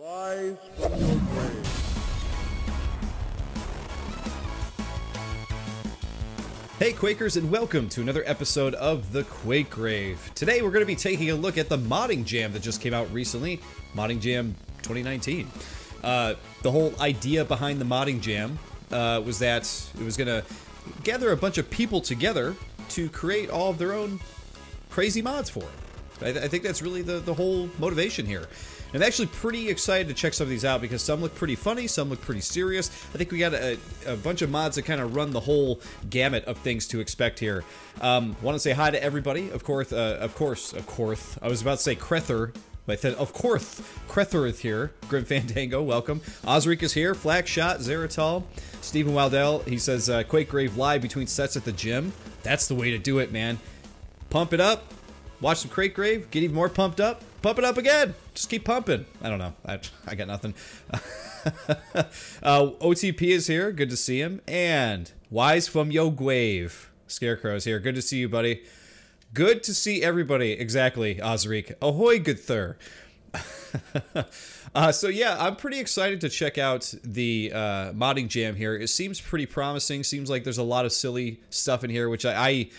Rise from your grave. Hey Quakers, and welcome to another episode of the Quake Grave. Today we're going to be taking a look at the modding jam that just came out recently, Modding Jam 2019. The whole idea behind the modding jam was that it was going to gather a bunch of people together to create all of their own crazy mods for it. I think that's really the whole motivation here. And I'm actually pretty excited to check some of these out because some look pretty funny, some look pretty serious. I think we got a bunch of mods that kind of run the whole gamut of things to expect here. Want to say hi to everybody. Of course. I was about to say Crether, but I said, of course, Crether is here. Grim Fandango, welcome. Osric is here. Flakshot, Zeratal. Stephen Wildell, he says, Quake Grave live between sets at the gym. That's the way to do it, man. Pump it up. Watch some Quake Grave. Get even more pumped up. Pump it up again. Just keep pumping. I don't know. I got nothing. OTP is here. Good to see him. And Wise from Yo Grave. Scarecrow is here. Good to see you, buddy. Good to see everybody. Exactly, Osric. Ahoy, good thir. So yeah, I'm pretty excited to check out the modding jam here. It seems pretty promising. Seems like there's a lot of silly stuff in here, which I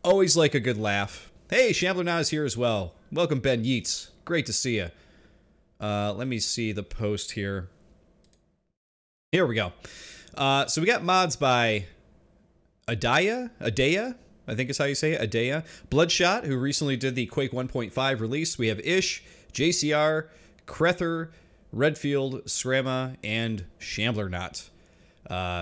always like a good laugh. Hey, Shambler Nots is here as well. Welcome, Ben Yeats. Great to see you. Let me see the post here. Here we go. So we got mods by Adaya, I think is how you say it, Adaya. Bloodshot, who recently did the Quake 1.5 release. We have Ish, JCR, Crether, Redfield, Srama, and Shambler Nots.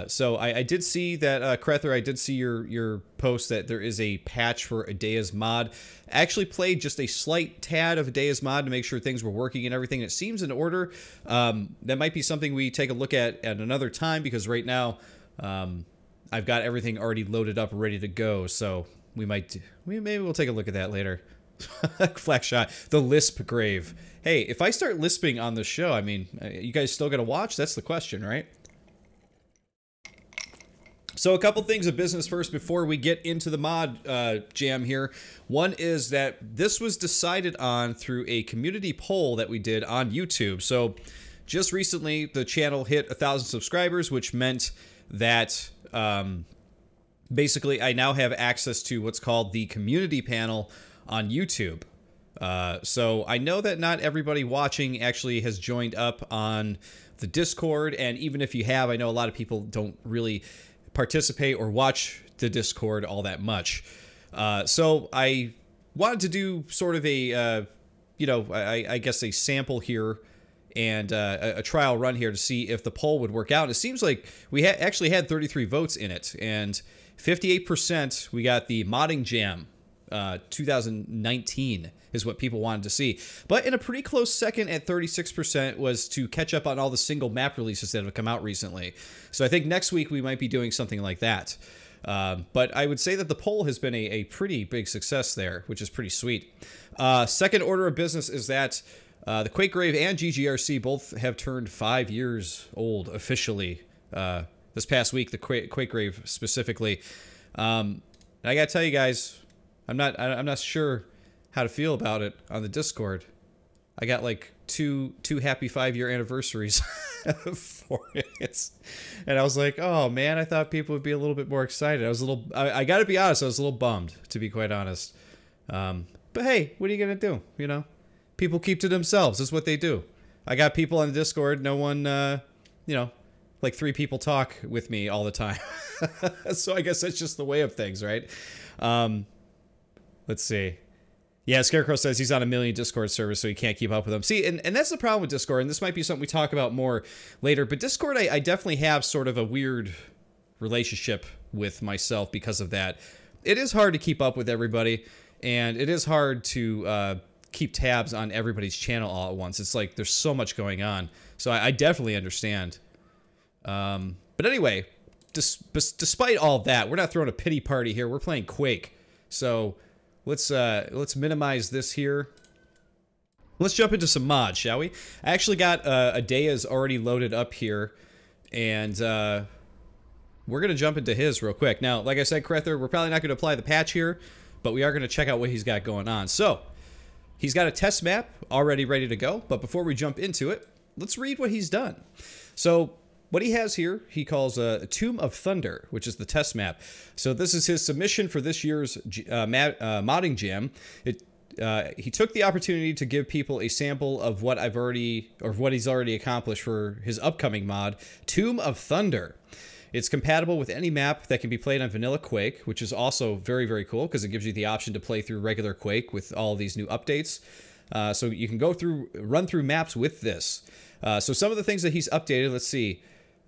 So I did see that, Crether, I did see your post that there is a patch for Adaya's mod. I actually played just a slight tad of Adaya's mod to make sure things were working and everything. It seems in order. That might be something we take a look at another time, because right now I've got everything already loaded up, ready to go. So maybe we'll take a look at that later. Flakshot, the Lisp Grave. Hey, if I start lisping on the show, I mean, you guys still got to watch? That's the question, right? So a couple things of business first before we get into the mod jam here. One is that this was decided on through a community poll that we did on YouTube. So just recently the channel hit 1,000 subscribers, which meant that basically I now have access to what's called the community panel on YouTube. So I know that not everybody watching actually has joined up on the Discord, and even if you have, I know a lot of people don't really participate or watch the Discord all that much. So I wanted to do sort of a, you know, I guess a sample here and a trial run here to see if the poll would work out. It seems like we actually had 33 votes in it, and 58% we got the modding jam 2019 is what people wanted to see. But in a pretty close second at 36% was to catch up on all the single map releases that have come out recently. So I think next week we might be doing something like that. But I would say that the poll has been a pretty big success there, which is pretty sweet. Second order of business is that the Quake Grave and GGRC both have turned 5 years old officially this past week, the Quake Grave specifically. And I gotta tell you guys, I'm not sure how to feel about it on the Discord. I got like two happy 5-year anniversaries for it, and I was like, oh man, I thought people would be a little bit more excited. I gotta be honest, I was a little bummed, to be quite honest. But hey, what are you gonna do? You know, people keep to themselves. That's what they do. I got people on the Discord. No one, you know, like 3 people talk with me all the time. So I guess that's just the way of things, right? Let's see. Yeah, Scarecrow says he's on a million Discord servers, so he can't keep up with them. See, and that's the problem with Discord, and this might be something we talk about more later, but Discord, I definitely have sort of a weird relationship with myself because of that. It is hard to keep up with everybody, and it is hard to keep tabs on everybody's channel all at once. It's like there's so much going on, so I definitely understand. But anyway, despite all that, we're not throwing a pity party here. We're playing Quake, so let's minimize this here. Let's jump into some mods, shall we? I actually got Adaya's already loaded up here, and we're gonna jump into his real quick. Now, like I said, Crether, we're probably not gonna apply the patch here, but we are gonna check out what he's got going on. So, he's got a test map already ready to go, but before we jump into it, let's read what he's done. So what he has here, he calls a Tomb of Thunder, which is the test map. So this is his submission for this year's modding jam. He took the opportunity to give people a sample of what he's already accomplished for his upcoming mod, Tomb of Thunder. It's compatible with any map that can be played on vanilla Quake, which is also very, very cool because it gives you the option to play through regular Quake with all these new updates. So you can run through maps with this. So some of the things that he's updated, let's see.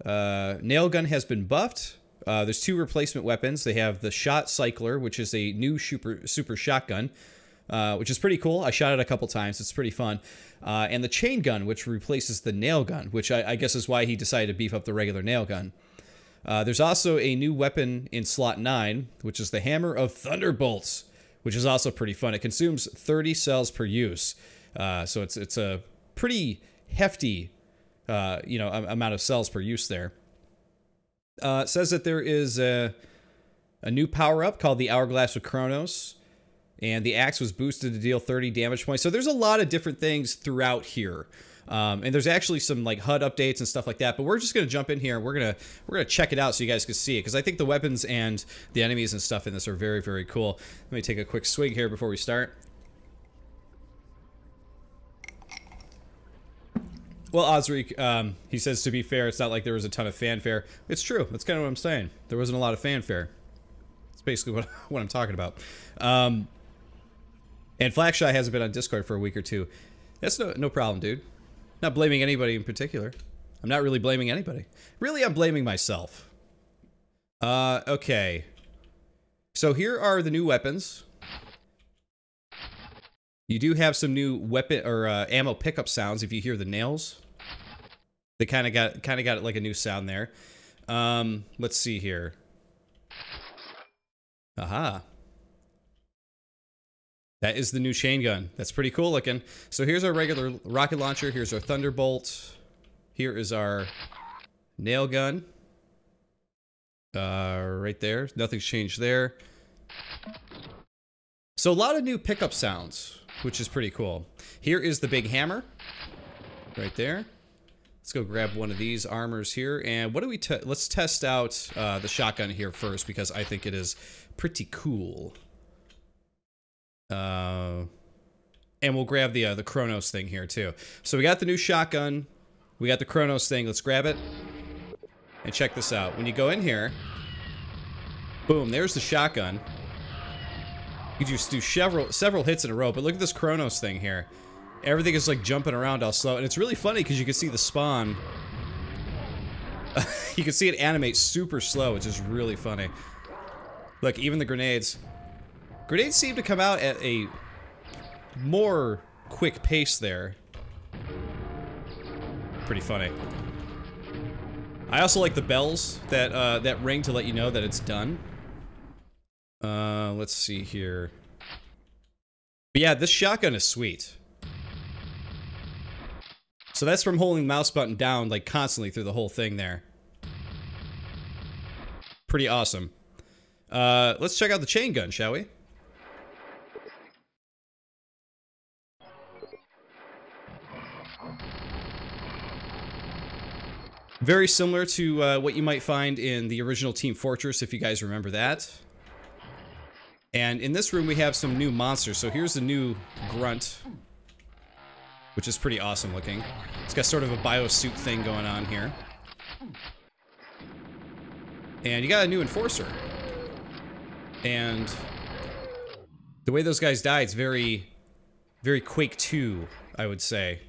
Nail gun has been buffed. There's 2 replacement weapons. They have the Shot Cycler, which is a new super shotgun, which is pretty cool. I shot it a couple times. It's pretty fun. And the chain gun, which replaces the nail gun, which I guess is why he decided to beef up the regular nail gun. There's also a new weapon in slot 9, which is the Hammer of Thunderbolts, which is also pretty fun. It consumes 30 cells per use. So it's a pretty hefty amount of cells per use there. It says that there is a new power-up called the Hourglass of Kronos, and the axe was boosted to deal 30 damage points. So there's a lot of different things throughout here. And there's actually some like HUD updates and stuff like that, but we're just gonna jump in here and we're gonna check it out so you guys can see it, because I think the weapons and the enemies and stuff in this are very, very cool. Let me take a quick swig here before we start. Well, Osric, he says, to be fair, it's not like there was a ton of fanfare. It's true. That's kind of what I'm saying. There wasn't a lot of fanfare. That's basically what I'm talking about. And Flackshy hasn't been on Discord for a week or two. That's no problem, dude. Not blaming anybody in particular. I'm not really blaming anybody. Really, I'm blaming myself. Okay. So here are the new weapons. You do have some new weapon or ammo pickup sounds if you hear the nails. They kind of got like a new sound there. Let's see here. Aha. That is the new chain gun. That's pretty cool looking. So here's our regular rocket launcher. Here's our Thunderbolt. Here is our nail gun. Right there. Nothing's changed there. So a lot of new pickup sounds, which is pretty cool. Here is the big hammer. Right there. Let's go grab one of these armors here. And what do we let's test out the shotgun here first, because I think it is pretty cool. And we'll grab the Kronos thing here too. So we got the new shotgun, we got the Kronos thing. Let's grab it and check this out. When you go in here, boom, there's the shotgun. You just do several hits in a row. But look at this Kronos thing here. Everything is like jumping around all slow, and it's really funny because you can see the spawn. You can see it animate super slow, which is really funny. Look, even the grenades. Grenades seem to come out at a more quick pace there. Pretty funny. I also like the bells that ring to let you know that it's done. Let's see here. But yeah, this shotgun is sweet. So that's from holding the mouse button down like constantly through the whole thing there. Pretty awesome. Let's check out the chain gun, shall we? Very similar to what you might find in the original Team Fortress, if you guys remember that. And in this room we have some new monsters. So here's the new Grunt, which is pretty awesome looking. It's got sort of a biosuit thing going on here. And you got a new Enforcer. And the way those guys die, it's very, very Quake 2, I would say.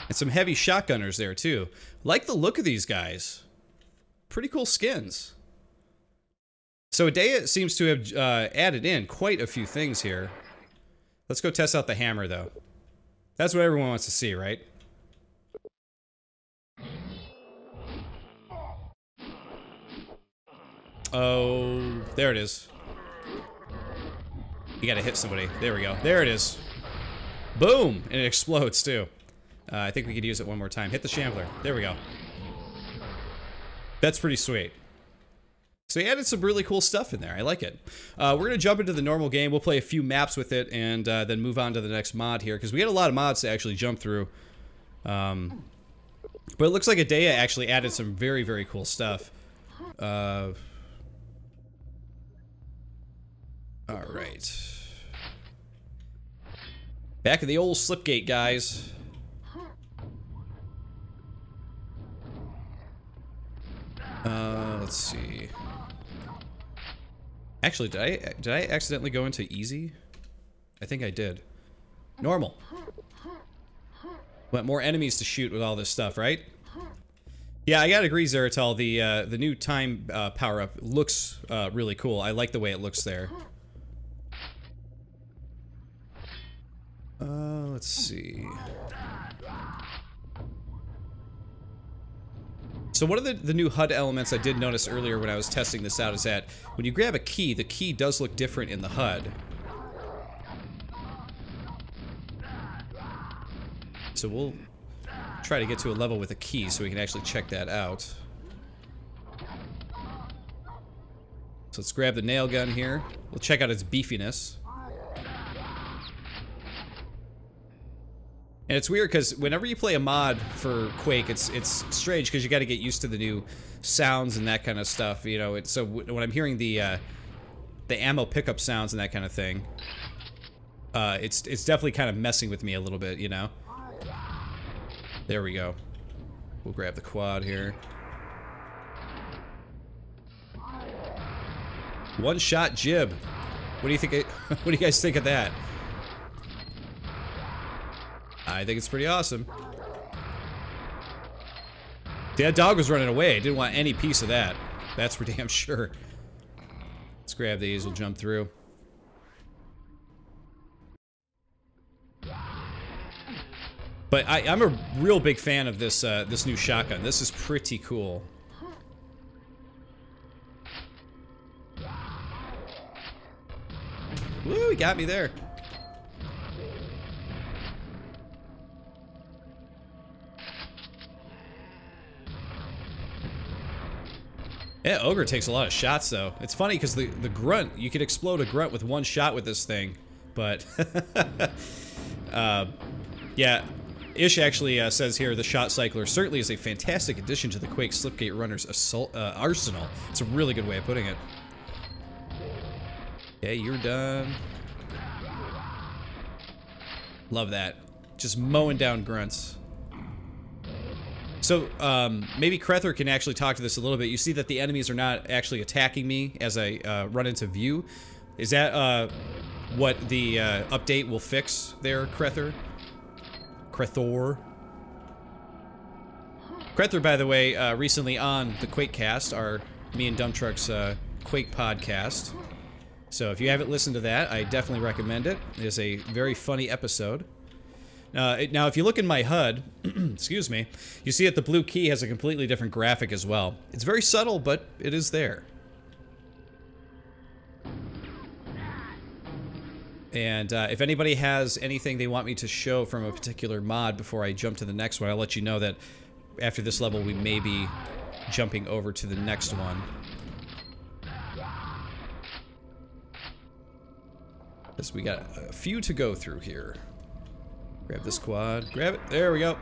And some heavy shotgunners there too. Like the look of these guys. Pretty cool skins. So Adea seems to have added in quite a few things here. Let's go test out the hammer though. That's what everyone wants to see, right? Oh, there it is. You gotta hit somebody. There we go. There it is. Boom! And it explodes too. I think we could use it one more time. Hit the Shambler. There we go. That's pretty sweet. So he added some really cool stuff in there. I like it. We're going to jump into the normal game. We'll play a few maps with it and then move on to the next mod here, because we had a lot of mods to actually jump through. But it looks like Adea actually added some very, very cool stuff. Alright. Back in the old Slipgate, guys. Let's see. Actually, did I accidentally go into easy? I think I did. Normal. Want more enemies to shoot with all this stuff, right? Yeah, I gotta agree, Zeratul. The new time power-up looks really cool. I like the way it looks there. Let's see. So one of the new HUD elements I did notice earlier when I was testing this out is that when you grab a key, the key does look different in the HUD. So we'll try to get to a level with a key so we can actually check that out. So let's grab the nail gun here. We'll check out its beefiness. And it's weird because whenever you play a mod for Quake, it's strange because you got to get used to the new sounds and that kind of stuff. You know, so when I'm hearing the ammo pickup sounds and that kind of thing, it's definitely kind of messing with me a little bit. You know. There we go. We'll grab the quad here. One-shot jib. What do you think? What do you guys think of that? I think it's pretty awesome. That dog was running away. Didn't want any piece of that. That's for damn sure. Let's grab these. We'll jump through. But I'm a real big fan of this this new shotgun. This is pretty cool. Woo, he got me there. Yeah, Ogre takes a lot of shots, though. It's funny, because the grunt, you could explode a grunt with one shot with this thing. But, yeah, Ish actually says here, the Shot Cycler certainly is a fantastic addition to the Quake Slipgate Runner's arsenal. It's a really good way of putting it. Okay, you're done. Love that. Just mowing down grunts. So, maybe Krether can actually talk to this a little bit. You see that the enemies are not actually attacking me as I run into view. Is that what the update will fix there, Krether? Krethor, by the way, recently on the Quake cast, me and Dump Truck's Quake podcast. So if you haven't listened to that, I definitely recommend it. It is a very funny episode. Now, if you look in my HUD, excuse me, you see that the blue key has a completely different graphic as well. It's very subtle, but it is there. And if anybody has anything they want me to show from a particular mod before I jump to the next one, I'll let you know that after this level we may be jumping over to the next one. Because we got a few to go through here. Grab this quad. Grab it. There we go.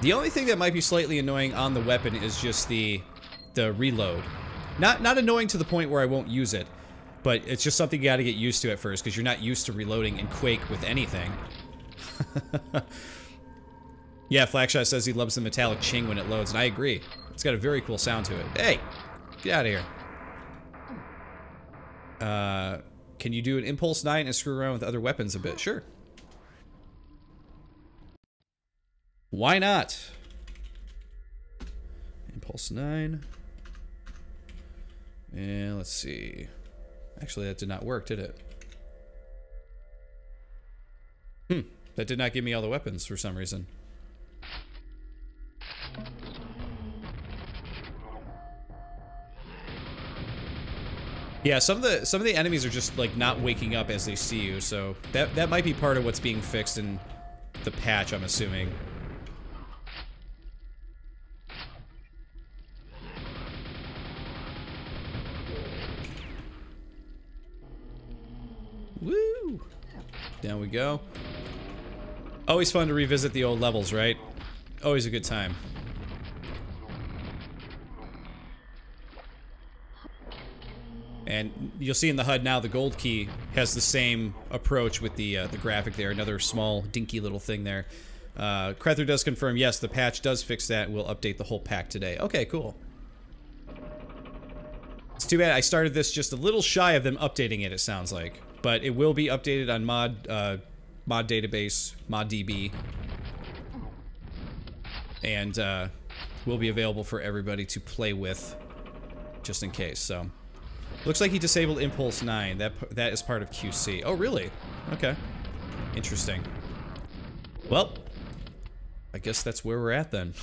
The only thing that might be slightly annoying on the weapon is just the reload. Not annoying to the point where I won't use it, but it's just something you gotta get used to at first, because you're not used to reloading in Quake with anything. Yeah, Flakshot says he loves the metallic ching when it loads, and I agree. It's got a very cool sound to it. Hey! Get out of here. Can you do an Impulse 9 and screw around with other weapons a bit? Sure. Why not? Impulse 9. And let's see. Actually, that did not work, did it? That did not give me all the weapons for some reason. Yeah, some of the enemies are just like not waking up as they see you, so that might be part of what's being fixed in the patch, I'm assuming. Woo! Down we go. Always fun to revisit the old levels, right? Always a good time. And you'll see in the HUD now the gold key has the same approach with the graphic there. Another small, dinky little thing there. Crether does confirm, yes, the patch does fix that. And we'll update the whole pack today. Okay, cool. It's too bad I started this just a little shy of them updating it, it sounds like. But it will be updated on mod database, ModDB. And will be available for everybody to play with, just in case, so... Looks like he disabled Impulse 9. That is part of QC. Oh, really? Okay. Interesting. Well, I guess that's where we're at then.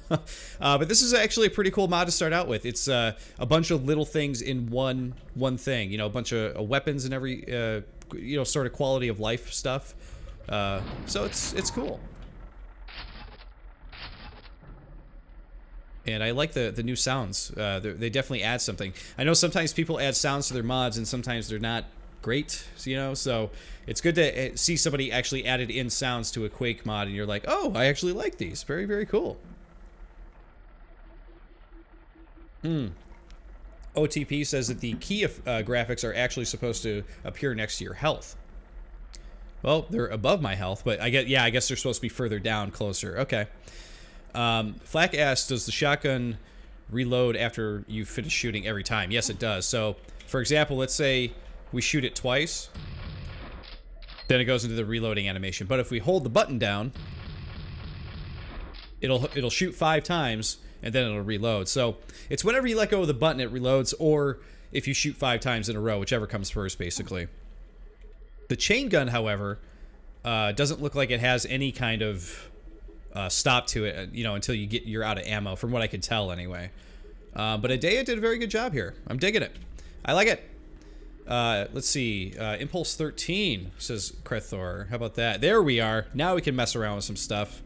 But this is actually a pretty cool mod to start out with. It's a bunch of little things in one thing. You know, a bunch of weapons and every you know, sort of quality of life stuff. So it's cool. And I like the new sounds. They definitely add something. I know sometimes people add sounds to their mods, and sometimes they're not great, you know? So it's good to see somebody actually added in sounds to a Quake mod, and you're like, oh, I actually like these. Very, very cool. OTP says that the key graphics are actually supposed to appear next to your health. Well, they're above my health, but I guess they're supposed to be further down, closer. Okay. Flack asks, does the shotgun reload after you finish shooting every time? Yes, it does. So, for example, let's say we shoot it twice, then it goes into the reloading animation. But if we hold the button down, it'll shoot 5 times, and then it'll reload. So, it's whenever you let go of the button, it reloads, or if you shoot 5 times in a row, whichever comes first, basically. The chain gun, however, doesn't look like it has any kind of... stop to it, you know, until you're out of ammo, from what I could tell anyway. But Adea did a very good job here. I'm digging it. I like it. Let's see. Impulse 13, says Krethor. How about that? There we are. Now we can mess around with some stuff.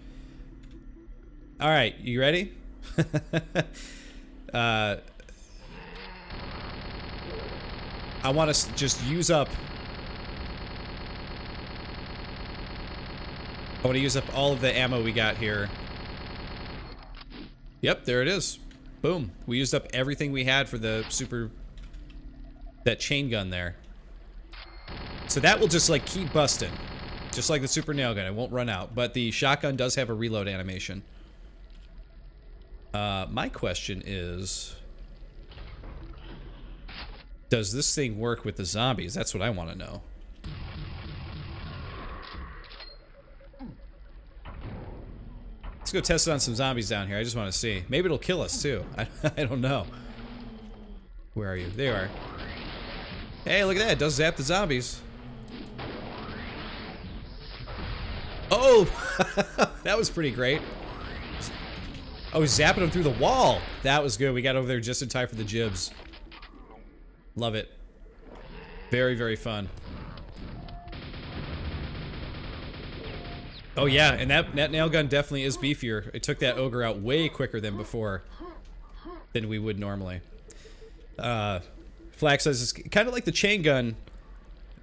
Alright, you ready? I want to just use up... I want to use up all of the ammo we got here. Yep, there it is. Boom. We used up everything we had for the that chain gun there. So that will just like keep busting. Just like the super nail gun. It won't run out. But the shotgun does have a reload animation. My question is... does this thing work with the zombies? That's what I want to know. Let's go test it on some zombies down here. I just want to see. Maybe it'll kill us, too. I don't know. Where are you? There you are. Hey, look at that. It does zap the zombies. Oh! That was pretty great. Oh, he's zapping them through the wall. That was good. We got over there just in time for the jibs. Love it. Very, very fun. Oh yeah, and that nail gun definitely is beefier. It took that ogre out way quicker than before. Than we would normally. Flack says it's kind of like the chain gun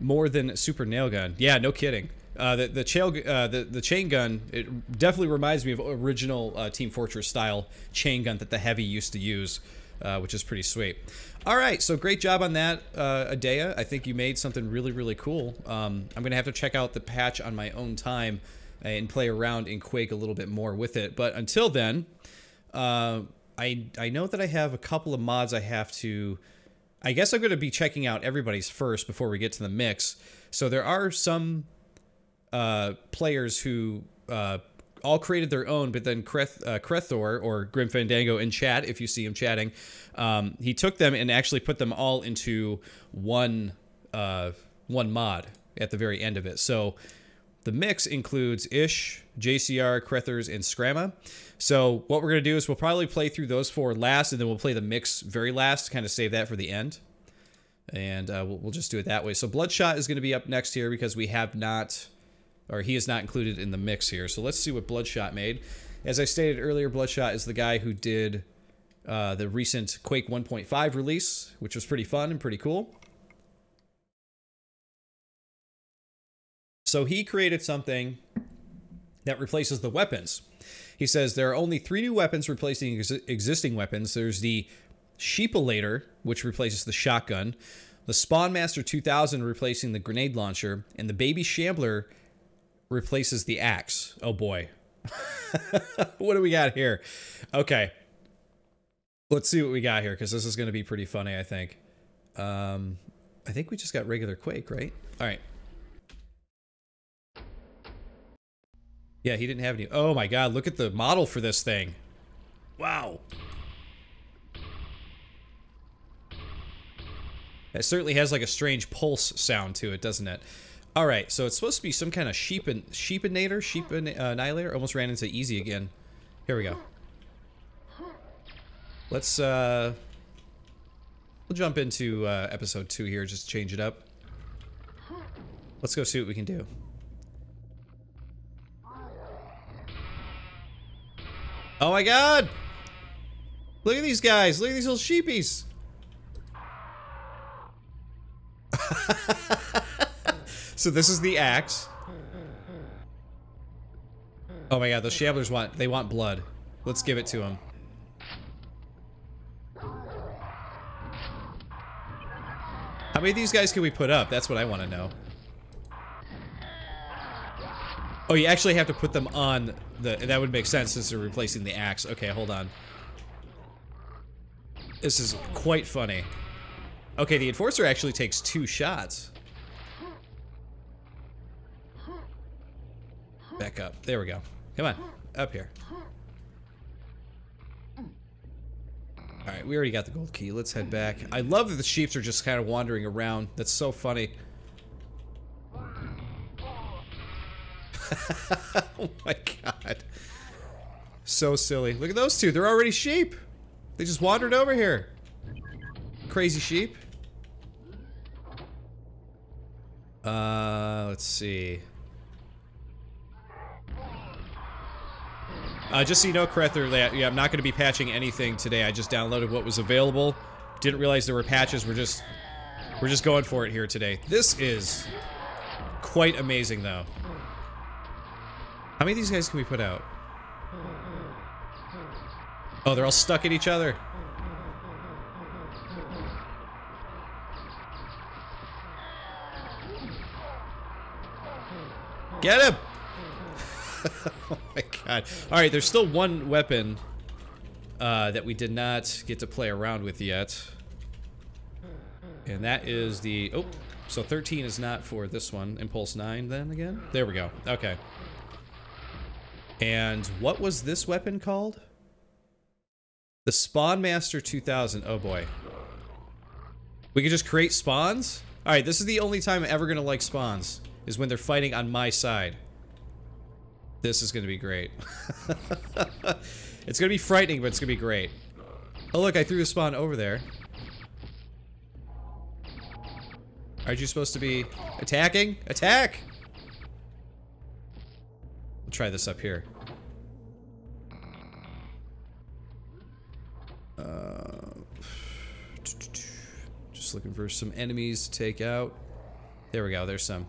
more than super nail gun. Yeah, no kidding. The chain gun, it definitely reminds me of original Team Fortress style chain gun that the Heavy used to use, which is pretty sweet. All right, so great job on that, Adea. I think you made something really, really cool. I'm gonna have to check out the patch on my own time and play around in Quake a little bit more with it. But until then, I know that I have a couple of mods I have to... I guess I'm going to be checking out everybody's first before we get to the mix. So there are some players who all created their own, but then Krethor, or Grim Fandango in chat, if you see him chatting, he took them and actually put them all into one mod at the very end of it. So the mix includes Ish, JCR, Krethers, and Scramma. So what we're going to do is we'll probably play through those 4 last, and then we'll play the mix very last to kind of save that for the end. And we'll just do it that way. So Bloodshot is going to be up next here because we have not, or he is not included in the mix here. So let's see what Bloodshot made. As I stated earlier, Bloodshot is the guy who did the recent Quake 1.5 release, which was pretty fun and pretty cool. So he created something that replaces the weapons. He says there are only 3 new weapons replacing existing weapons. There's the Sheepalator, which replaces the shotgun, the Spawnmaster 2000 replacing the grenade launcher, and the Baby Shambler replaces the axe. Oh boy. What do we got here? Okay. Let's see what we got here, because this is going to be pretty funny, I think. I think we just got regular Quake, right? All right. Yeah, he didn't have any. Oh my god, look at the model for this thing. Wow. It certainly has like a strange pulse sound to it, doesn't it? All right, so it's supposed to be some kind of annihilator. Almost ran into easy again. Here we go. Let's we'll jump into episode 2 here, just change it up. Let's go see what we can do. Oh my god! Look at these guys! Look at these little sheepies! So this is the axe. Oh my god, those shamblers want blood. Let's give it to them. How many of these guys can we put up? That's what I want to know. Oh, you actually have to put them on the... That would make sense since they're replacing the axe. Okay, hold on. This is quite funny. Okay, the Enforcer actually takes 2 shots. Back up. There we go. Come on. Up here. Alright, we already got the gold key. Let's head back. I love that the sheeps are just kind of wandering around. That's so funny. Oh my god. So silly. Look at those two. They're already sheep. They just wandered over here. Crazy sheep. Let's see. Just so you know, Crether, yeah, I'm not going to be patching anything today. I just downloaded what was available. Didn't realize there were patches. We're just going for it here today. This is quite amazing, though. How many of these guys can we put out? Oh, they're all stuck at each other. Get him! Oh my god. Alright, there's still one weapon that we did not get to play around with yet. And that is the... Oh, so 13 is not for this one. Impulse 9 then again? There we go. Okay. And what was this weapon called? The Spawnmaster 2000. Oh boy. We can just create spawns? Alright, this is the only time I'm ever gonna like spawns. Is when they're fighting on my side. This is gonna be great. It's gonna be frightening, but it's gonna be great. Oh look, I threw the spawn over there. Aren't you supposed to be attacking? Attack! We'll try this up here. Just looking for some enemies to take out. There we go, there's some.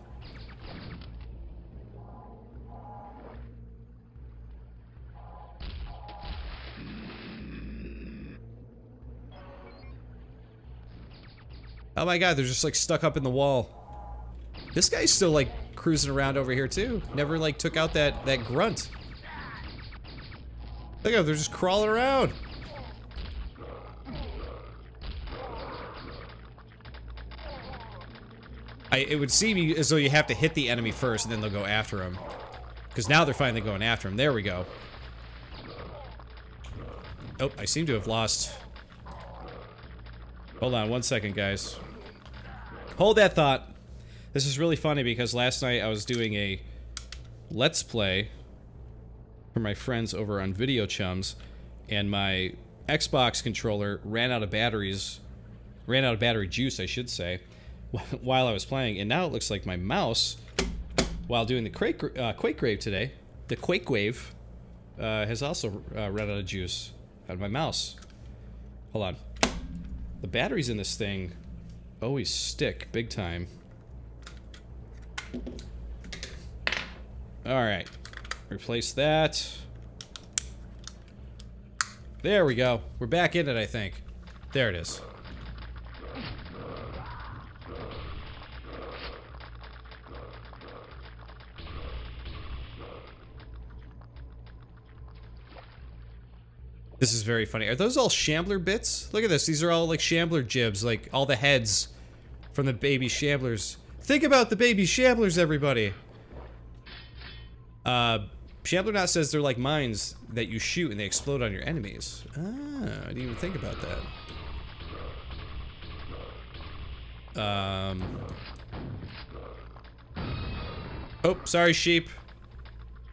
Oh my god, they're just like stuck up in the wall. This guy's still like cruising around over here too. Never like took out that grunt. Look at them, they're just crawling around. It would seem as though you have to hit the enemy first and then they'll go after him. Because now they're finally going after him. There we go. Oh, I seem to have lost. Hold on 1 second, guys. Hold that thought. This is really funny because last night I was doing a Let's Play for my friends over on Video Chums, and my Xbox controller ran out of batteries. Ran out of battery juice, I should say, while I was playing, and now it looks like my mouse, while doing the Quake Wave today, the Quake Wave, has also run out of juice out of my mouse. Hold on. The batteries in this thing always stick big time. Alright. Replace that. There we go. We're back in it, I think. There it is. This is very funny. Are those all Shambler bits? Look at this. These are all like Shambler jibs, like all the heads from the baby Shamblers. Think about the baby Shamblers, everybody. Shambler Nots says they're like mines that you shoot and they explode on your enemies. Ah, I didn't even think about that. Oh, sorry, sheep.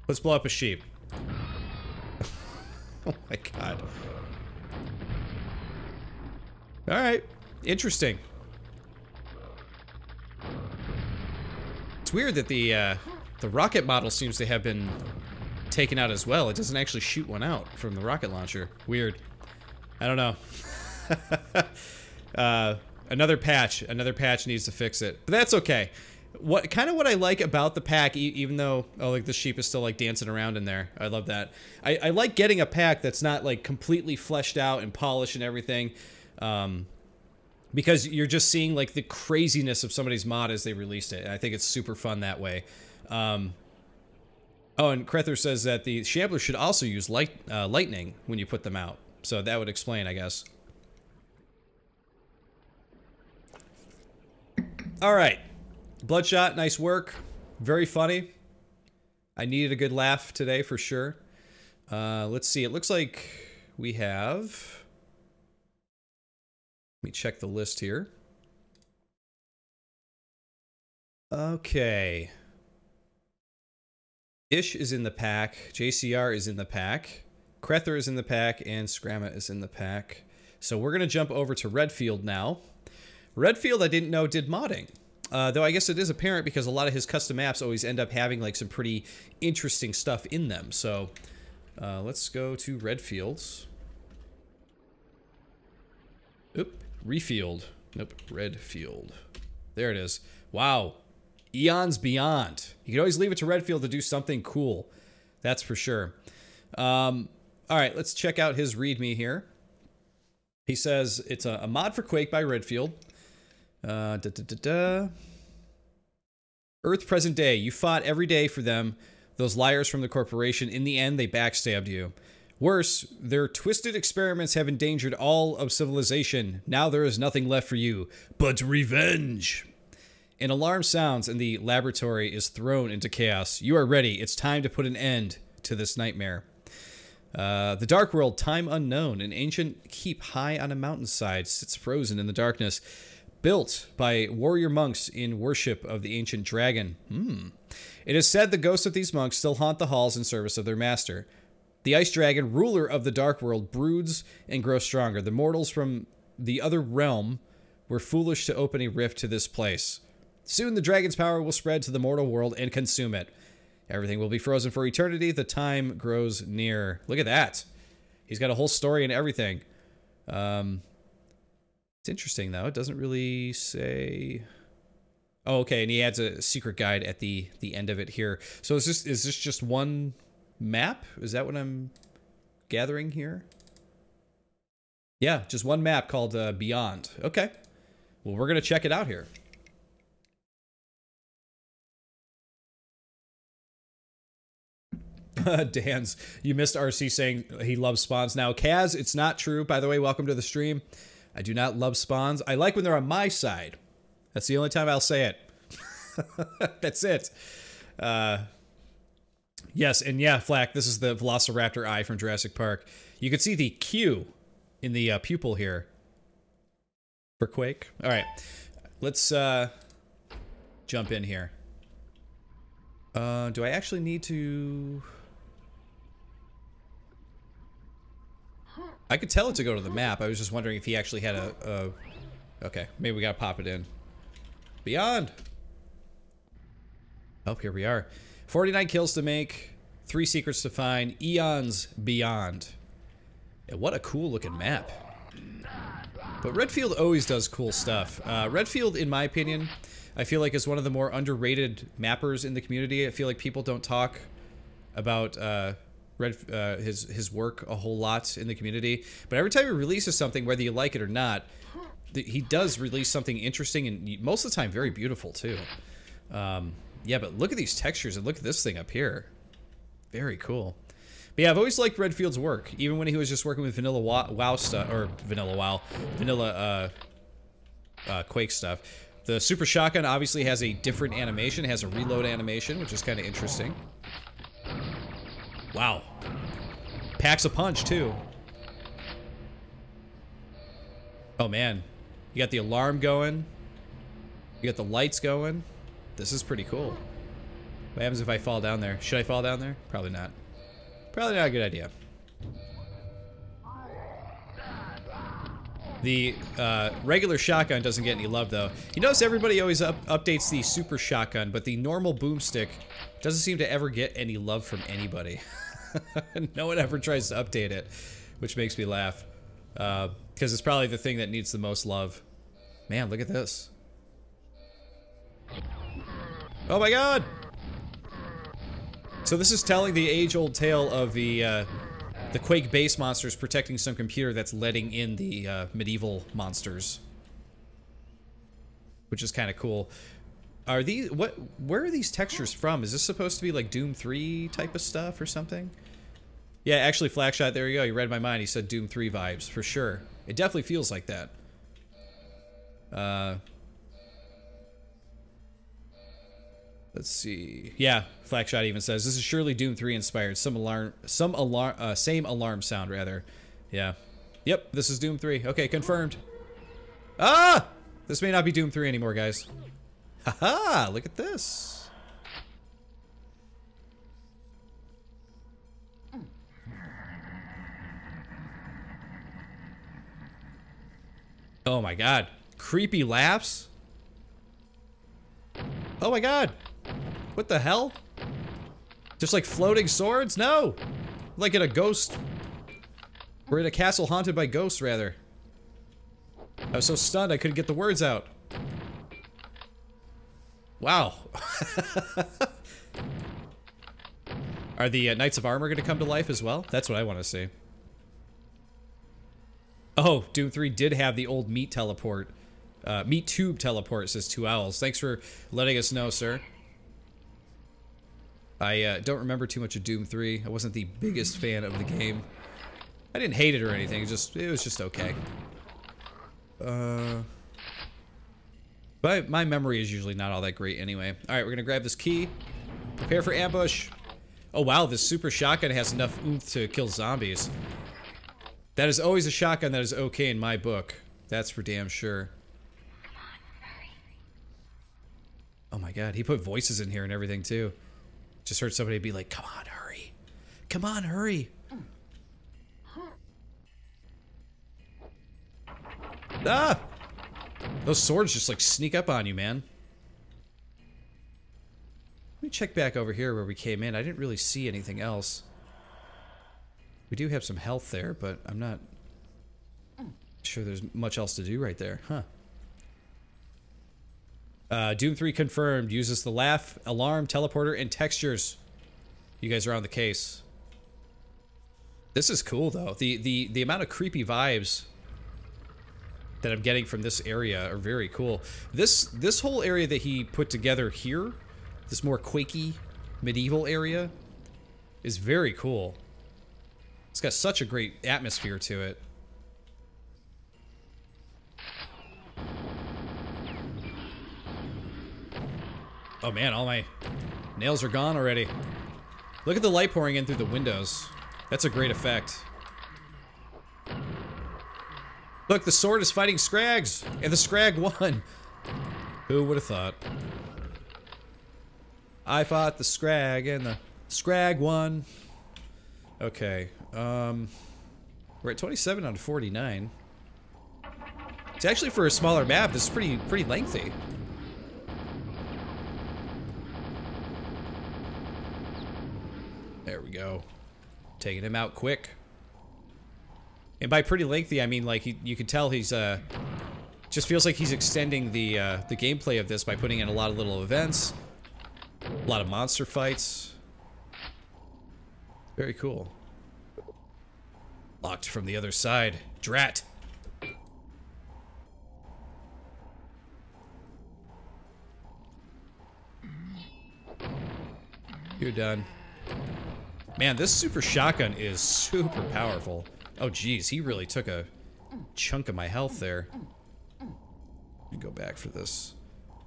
Let's blow up a sheep. Oh my god. Alright. Interesting. It's weird that the rocket model seems to have been taken out as well. It doesn't actually shoot one out from the rocket launcher. Weird. I don't know. Another patch needs to fix it. But that's okay. What I like about the pack, even though, oh, like the sheep is still like dancing around in there. I love that. I like getting a pack that's not like completely fleshed out and polished and everything, because you're just seeing like the craziness of somebody's mod as they released it. And I think it's super fun that way. Oh, and Krether says that the Shambler should also use lightning when you put them out. So that would explain, I guess. All right. Bloodshot, nice work. Very funny. I needed a good laugh today for sure. Let's see. It looks like we have... Let me check the list here. Okay. Ish is in the pack. JCR is in the pack. Krether is in the pack. And Scramma is in the pack. So we're going to jump over to Redfield now. Redfield, I didn't know did modding. Though I guess it is apparent because a lot of his custom maps always end up having like some pretty interesting stuff in them. So let's go to Redfields. Oop, Refield. Nope, Redfield. There it is. Wow. Eons Beyond. You can always leave it to Redfield to do something cool. That's for sure. All right, let's check out his README here. He says it's a mod for Quake by Redfield. Earth present day. You fought every day for them, those liars from the corporation. In the end, they backstabbed you. Worse, their twisted experiments have endangered all of civilization. Now there is nothing left for you but revenge. An alarm sounds and the laboratory is thrown into chaos. You are ready. It's time to put an end to this nightmare. The Dark World, time unknown. An ancient keep high on a mountainside sits frozen in the darkness. Built by warrior monks in worship of the ancient dragon. It is said the ghosts of these monks still haunt the halls in service of their master. The ice dragon, ruler of the Dark World, broods and grows stronger. The mortals from the other realm were foolish to open a rift to this place. Soon the dragon's power will spread to the mortal world and consume it. Everything will be frozen for eternity. The time grows near. Look at that. He's got a whole story and everything. It's interesting, though. It doesn't really say... Oh, okay, and he adds a secret guide at the end of it here. So is this just one map? Is that what I'm gathering here? Yeah, just one map called Beyond. Okay. Well, we're going to check it out here. Dan's, you missed RC saying he loves spawns. Now, Kaz, it's not true. By the way, welcome to the stream. I do not love spawns. I like when they're on my side. That's the only time I'll say it. That's it. Yes, and yeah, Flack, this is the Velociraptor eye from Jurassic Park. You can see the Q in the pupil here for Quake. All right, let's jump in here. Do I actually need to... I could tell it to go to the map. I was just wondering if he actually had a... Okay, maybe we gotta pop it in. Beyond! Oh, here we are. 49 kills to make, 3 secrets to find, Eons Beyond. Yeah, what a cool looking map. But Redfield always does cool stuff. Redfield, in my opinion, I feel like is one of the more underrated mappers in the community. I feel like people don't talk about his work a whole lot in the community. But every time he releases something, whether you like it or not, he does release something interesting and most of the time very beautiful too. Yeah, but look at these textures and look at this thing up here. Very cool. But yeah, I've always liked Redfield's work, even when he was just working with vanilla WoW stuff, or vanilla Quake stuff. The Super Shotgun obviously has a different animation. It has a reload animation, which is kind of interesting. Wow. Packs a punch, too. Oh, man. You got the alarm going. You got the lights going. This is pretty cool. What happens if I fall down there? Should I fall down there? Probably not. Probably not a good idea. The regular shotgun doesn't get any love, though. You notice everybody always updates the super shotgun, but the normal boomstick doesn't seem to ever get any love from anybody. No one ever tries to update it, which makes me laugh. Because it's probably the thing that needs the most love. Man, look at this. Oh my god! So this is telling the age-old tale of the Quake base monsters protecting some computer that's letting in the medieval monsters, which is kind of cool. Are these where are these textures from? Is this supposed to be like Doom 3 type of stuff or something? Yeah, actually, Flakshot, there you go. You read my mind. He said Doom 3 vibes for sure. It definitely feels like that. Let's see. Yeah, Flakshot even says this is surely Doom 3 inspired. Same alarm sound rather. Yeah. Yep, this is Doom 3. Okay, confirmed. Ah! This may not be Doom 3 anymore, guys. Haha, look at this. Oh my god. Creepy laughs? Oh my god. What the hell? Just like floating swords? No! Like in a ghost. We're in a castle haunted by ghosts, rather. I was so stunned I couldn't get the words out. Wow. Are the Knights of Armor going to come to life as well? That's what I want to see. Oh, Doom 3 did have the old meat teleport. Meat tube teleport, says Two Owls. Thanks for letting us know, sir. I don't remember too much of Doom 3. I wasn't the biggest fan of the game. I didn't hate it or anything. It was just okay. But my memory is usually not all that great anyway. All right, we're gonna grab this key. Prepare for ambush. Oh wow, this super shotgun has enough oomph to kill zombies. That is always a shotgun that is okay in my book. That's for damn sure. Oh my god, he put voices in here and everything too. Just heard somebody be like, come on, hurry. Come on, hurry. Ah! Those swords just like sneak up on you, man. Let me check back over here where we came in. I didn't really see anything else. We do have some health there, but I'm not sure there's much else to do right there. Huh. Doom 3 confirmed. Uses the laugh, alarm, teleporter, and textures. You guys are on the case. This is cool, though. The amount of creepy vibes that I'm getting from this area are very cool. This whole area that he put together here, this more Quakey medieval area, is very cool. It's got such a great atmosphere to it. Oh man, all my nails are gone already. Look at the light pouring in through the windows. That's a great effect. Look, the sword is fighting Scrags, and the Scrag won. Who would have thought? I fought the Scrag, and the Scrag won. Okay, we're at 27 out of 49. It's actually, for a smaller map, this is pretty lengthy. There we go. Taking him out quick. And by pretty lengthy, I mean like you can tell he's Just feels like he's extending the gameplay of this by putting in a lot of little events, a lot of monster fights. Very cool. Locked from the other side. Drat. You're done. Man, this super shotgun is super powerful. Oh, geez, he really took a chunk of my health there. Let me go back for this.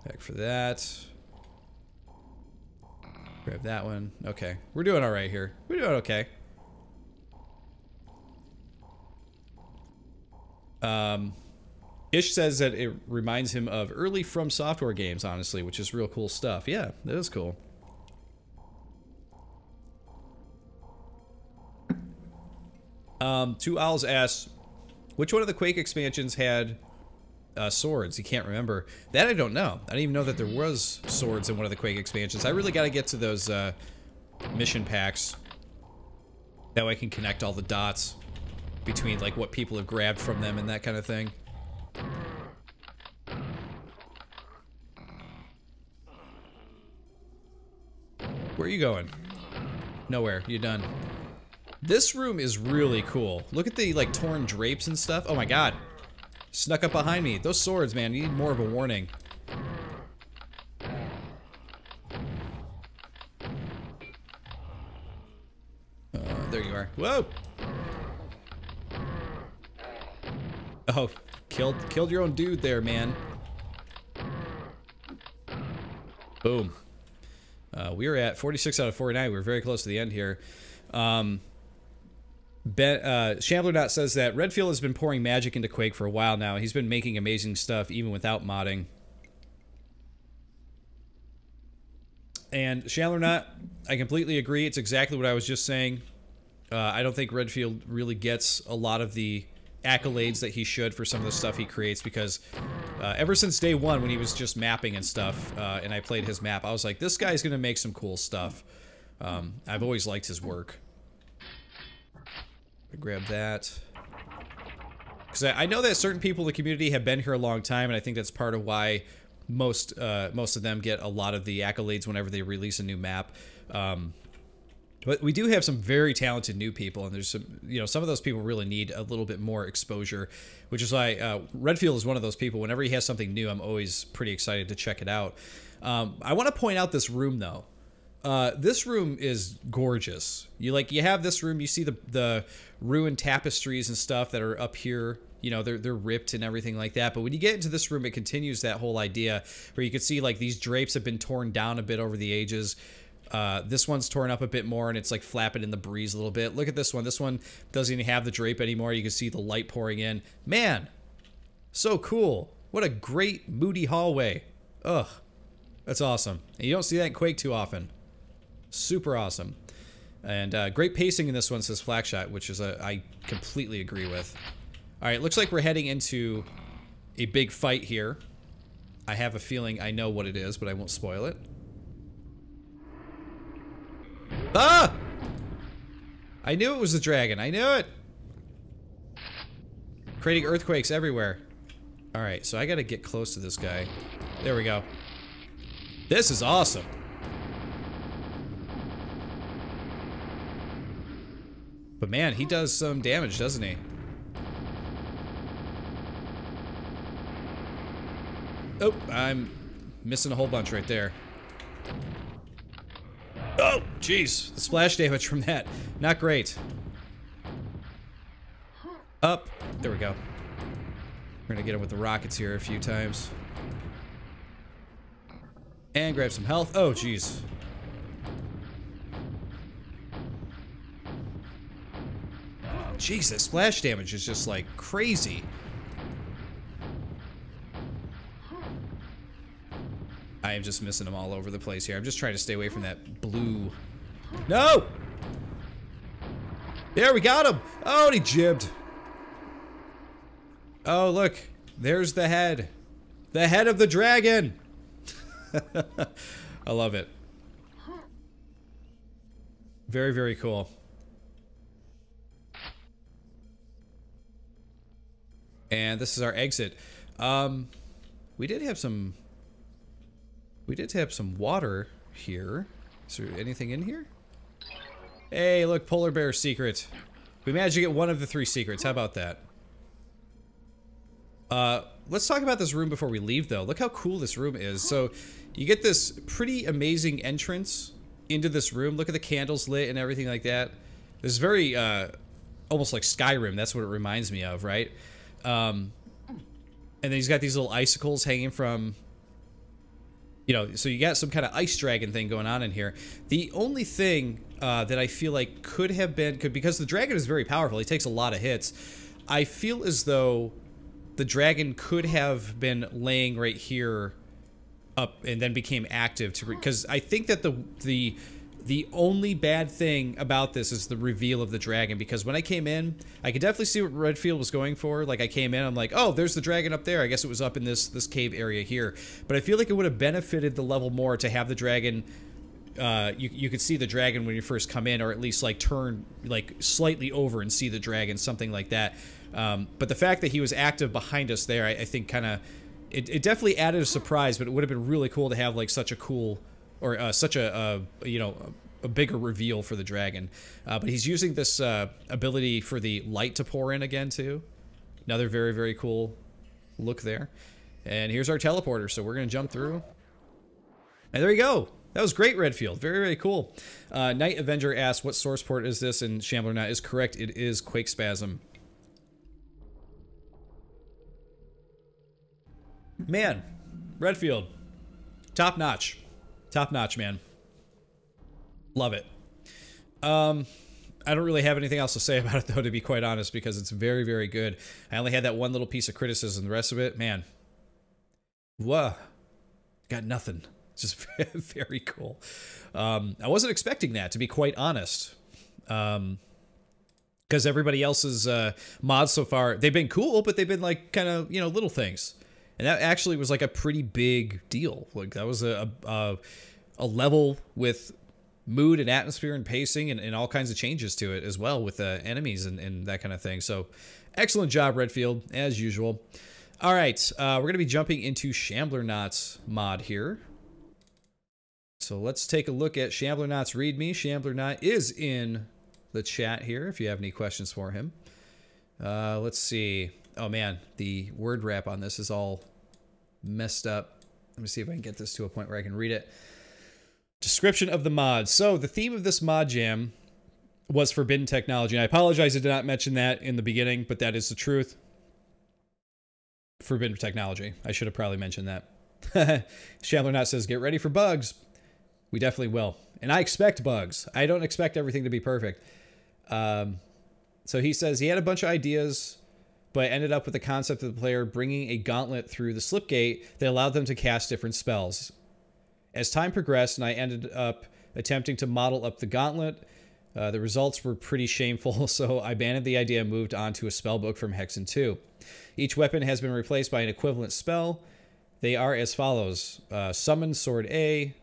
Back for that. Grab that one. Okay, we're doing all right here. We're doing okay. Ish says that it reminds him of early From Software games, honestly, which is real cool stuff. Yeah, that is cool. Two Owls asks, which one of the Quake expansions had swords? He can't remember. That I don't know. I didn't even know that there was swords in one of the Quake expansions. I really got to get to those mission packs. That way I can connect all the dots between like what people have grabbed from them and that kind of thing. Where are you going? Nowhere. You're done. This room is really cool. Look at the like torn drapes and stuff. Oh my god. Snuck up behind me. Those swords, man, you need more of a warning. There you are. Whoa! Oh, killed your own dude there, man. Boom. We are at 46 out of 49. We're very close to the end here. Shambler Nots says that Redfield has been pouring magic into Quake for a while now. He's been making amazing stuff even without modding. And Shambler Not, I completely agree. It's exactly what I was just saying. I don't think Redfield really gets a lot of the accolades that he should for some of the stuff he creates, because ever since day one when he was just mapping and stuff, and I played his map, I was like, this guy's gonna make some cool stuff. I've always liked his work. Grab that. Because I know that certain people in the community have been here a long time, and I think that's part of why most of them get a lot of the accolades whenever they release a new map. But we do have some very talented new people, and there's some, you know, some of those people really need a little bit more exposure, which is why Redfield is one of those people. Whenever he has something new, I'm always pretty excited to check it out. I want to point out this room, though. This room is gorgeous. You have this room, you see the ruined tapestries and stuff that are up here. You know, they're ripped and everything like that. But when you get into this room, it continues that whole idea where you can see like these drapes have been torn down a bit over the ages. This one's torn up a bit more and it's like flapping in the breeze a little bit. Look at this one. This one doesn't even have the drape anymore. You can see the light pouring in. Man, so cool. What a great moody hallway. Ugh, that's awesome. And you don't see that in Quake too often. Super awesome. And great pacing in this one, says Flackshot, which is I completely agree with. Alright, looks like we're heading into a big fight here. I have a feeling I know what it is, but I won't spoil it. Ah! I knew it was the dragon. I knew it! Creating earthquakes everywhere. Alright, so I gotta get close to this guy. There we go. This is awesome. But man, he does some damage, doesn't he? Oh, I'm missing a whole bunch right there. Oh, jeez. The splash damage from that. Not great. Up. There we go. We're gonna get him with the rockets here a few times. And grab some health. Oh, jeez. Jeez, that splash damage is just like crazy. I am just missing them all over the place here. I'm just trying to stay away from that blue. No! There, we got him! Oh, and he jibbed. Oh, look. There's the head. The head of the dragon! I love it. Very, very cool. And this is our exit. We did have some water here. Is there anything in here? Hey, look, polar bear secret. We managed to get one of the 3 secrets. How about that? Let's talk about this room before we leave, though. Look how cool this room is. So, you get this pretty amazing entrance into this room. Look at the candles lit and everything like that. This is very, almost like Skyrim. That's what it reminds me of, right? And then he's got these little icicles hanging from... You know, so you got some kind of ice dragon thing going on in here. The only thing that I feel like could have been... because the dragon is very powerful. He takes a lot of hits. I feel as though the dragon could have been laying right here up and then became active. Because I think that the only bad thing about this is the reveal of the dragon, because when I came in, I could definitely see what Redfield was going for. Like, I came in, I'm like, oh, there's the dragon up there. I guess it was up in this cave area here. But I feel like it would have benefited the level more to have the dragon, you could see the dragon when you first come in, or at least, like, turn, like, slightly over and see the dragon, something like that. But the fact that he was active behind us there, I think kind of, it definitely added a surprise, but it would have been really cool to have, like, such a cool... or such a you know, a bigger reveal for the dragon. But he's using this ability for the light to pour in again, too. Another very, very cool look there. And here's our teleporter, so we're going to jump through. And there you go. That was great, Redfield. Very, very cool. Night Avenger asked, what source port is this? And Shambler Nots is correct. It is Quake Spasm. Man, Redfield. Top notch. Top notch, man. Love it. I don't really have anything else to say about it, though, to be quite honest, because it's very, very good. I only had that one little piece of criticism. The rest of it, man. Whoa. Got nothing. It's just very cool. I wasn't expecting that, to be quite honest. Because everybody else's mods so far, they've been cool, but they've been, like, kind of, you know, little things. And that actually was like a pretty big deal. Like, that was a level with mood and atmosphere and pacing and all kinds of changes to it as well, with enemies and that kind of thing. So excellent job, Redfield, as usual. All right, we're going to be jumping into Shambler Nots mod here. So let's take a look at Shambler Nots README. Shambler Not is in the chat here if you have any questions for him. Let's see. Oh man, the word wrap on this is all messed up. Let me see if I can get this to a point where I can read it. Description of the mod. So the theme of this mod jam was forbidden technology. And I apologize I did not mention that in the beginning, but that is the truth. Forbidden technology. I should have probably mentioned that. Shambler Not says, get ready for bugs. We definitely will. And I expect bugs. I don't expect everything to be perfect. So he says he had a bunch of ideas, but ended up with the concept of the player bringing a gauntlet through the slipgate that allowed them to cast different spells. As time progressed, and I ended up attempting to model up the gauntlet, the results were pretty shameful, so I abandoned the idea and moved on to a spellbook from Hexen 2. Each weapon has been replaced by an equivalent spell. They are as follows. Summon Sword A.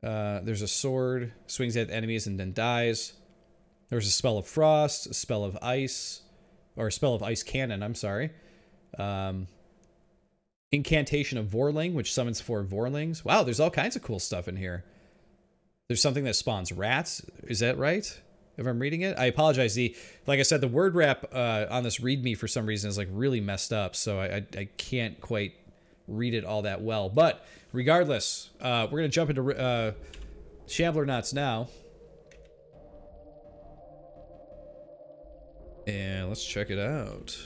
There's a sword, swings at enemies and then dies. There's a spell of frost, a spell of ice, or a spell of ice cannon, I'm sorry. Incantation of Vorling, which summons 4 Vorlings. Wow, there's all kinds of cool stuff in here. There's something that spawns rats. Is that right? If I'm reading it? I apologize. Like I said, the word wrap on this README for some reason is like really messed up, so I can't quite read it all that well. But regardless, we're going to jump into Shambler Nots now. And let's check it out.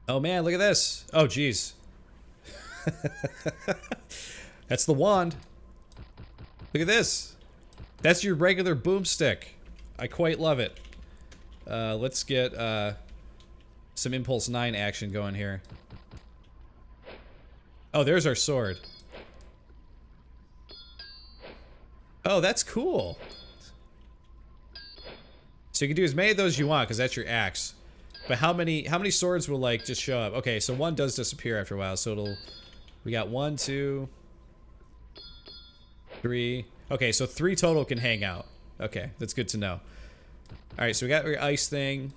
Oh man, look at this. Oh geez. That's the wand. Look at this. That's your regular boomstick. I quite love it. Let's get some Impulse 9 action going here. Oh, there's our sword. Oh, that's cool. So you can do as many of those as you want, because that's your axe. But how many swords will like just show up? Okay, so one does disappear after a while, so it'll... We got 1, 2, 3. Okay, so 3 total can hang out. Okay, that's good to know. Alright, so we got your ice thing.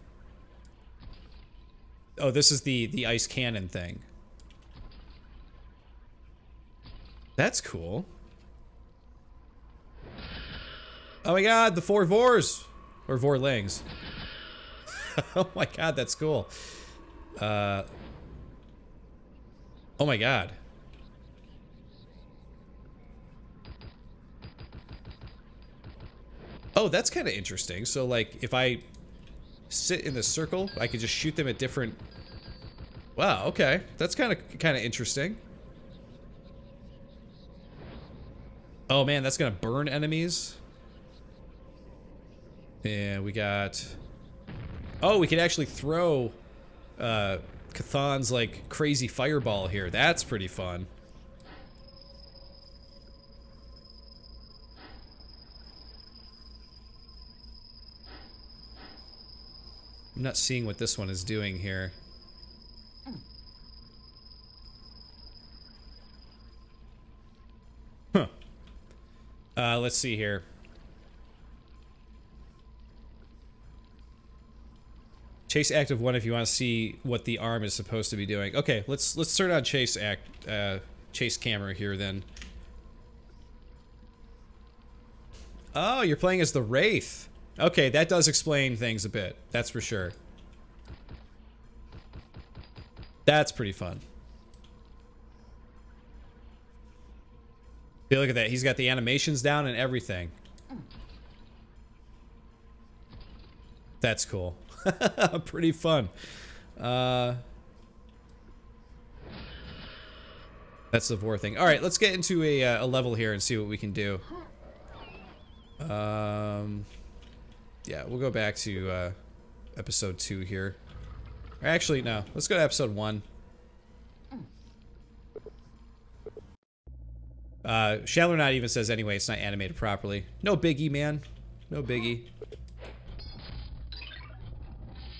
Oh, this is the ice cannon thing. That's cool. Oh my god, the 4 Vors! Or Vorlings. Oh my god, that's cool. Oh my god. Oh, that's kind of interesting. So, like, if I sit in the circle, I could just shoot them at different... Wow, okay. That's kind of interesting. Oh man, that's gonna burn enemies. And we got... Oh, we can actually throw Cathan's, like, crazy fireball here. That's pretty fun. I'm not seeing what this one is doing here. Huh. Let's see here. Chase active 1 if you want to see what the arm is supposed to be doing. Okay, let's turn on chase camera here then. Oh, you're playing as the Wraith. Okay, that does explain things a bit. That's for sure. That's pretty fun. Hey, look at that. He's got the animations down and everything. That's cool. Pretty fun. That's the Vor thing. All right, let's get into a level here and see what we can do. Yeah, we'll go back to episode 2 here. Or actually, no. Let's go to episode 1. Shambler Nots even says anyway it's not animated properly. No biggie, man. No biggie.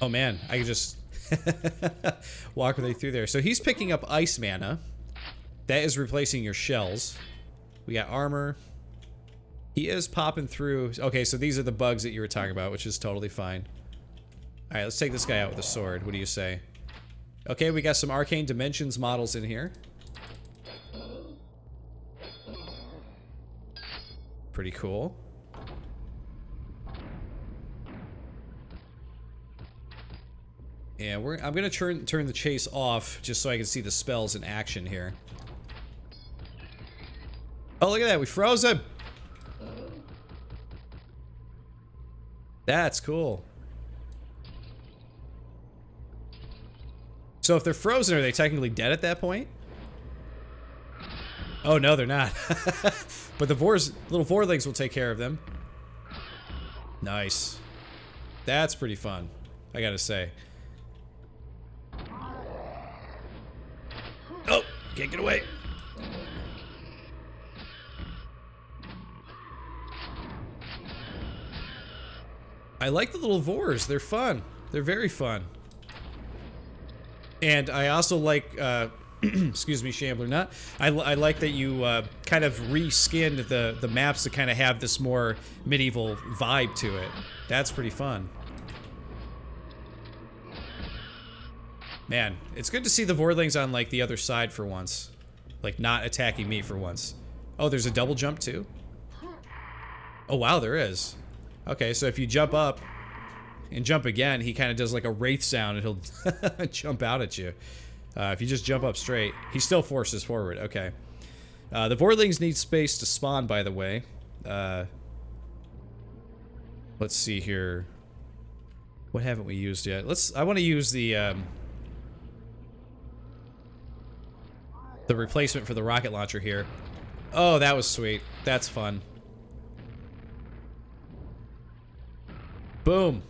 Oh man, I can just walk right through there. So he's picking up ice mana. That is replacing your shells. We got armor. He is popping through. Okay, so these are the bugs that you were talking about, which is totally fine. Alright, let's take this guy out with a sword. What do you say? Okay, we got some Arcane Dimensions models in here. Pretty cool. And I'm gonna turn the chase off just so I can see the spells in action here. Oh, look at that, we froze him! That's cool. So if they're frozen, are they technically dead at that point? Oh no, they're not. But the little Vorlings will take care of them. Nice. That's pretty fun, I gotta say. Oh, can't get away. I like the little Vors. They're fun. They're very fun. And I also like, excuse me, Shambler Nut. I like that you kind of reskinned the maps to kind of have this more medieval vibe to it. That's pretty fun. Man, it's good to see the Vorlings on, like, the other side for once. Like, not attacking me for once. Oh, there's a double jump, too? Oh, wow, there is. Okay, so if you jump up and jump again, he kind of does, like, a wraith sound, and he'll jump out at you. If you just jump up straight, he still forces forward. Okay. The Vorlings need space to spawn, by the way. Let's see here. What haven't we used yet? I want to use the replacement for the rocket launcher here. Oh, that was sweet. That's fun. Boom.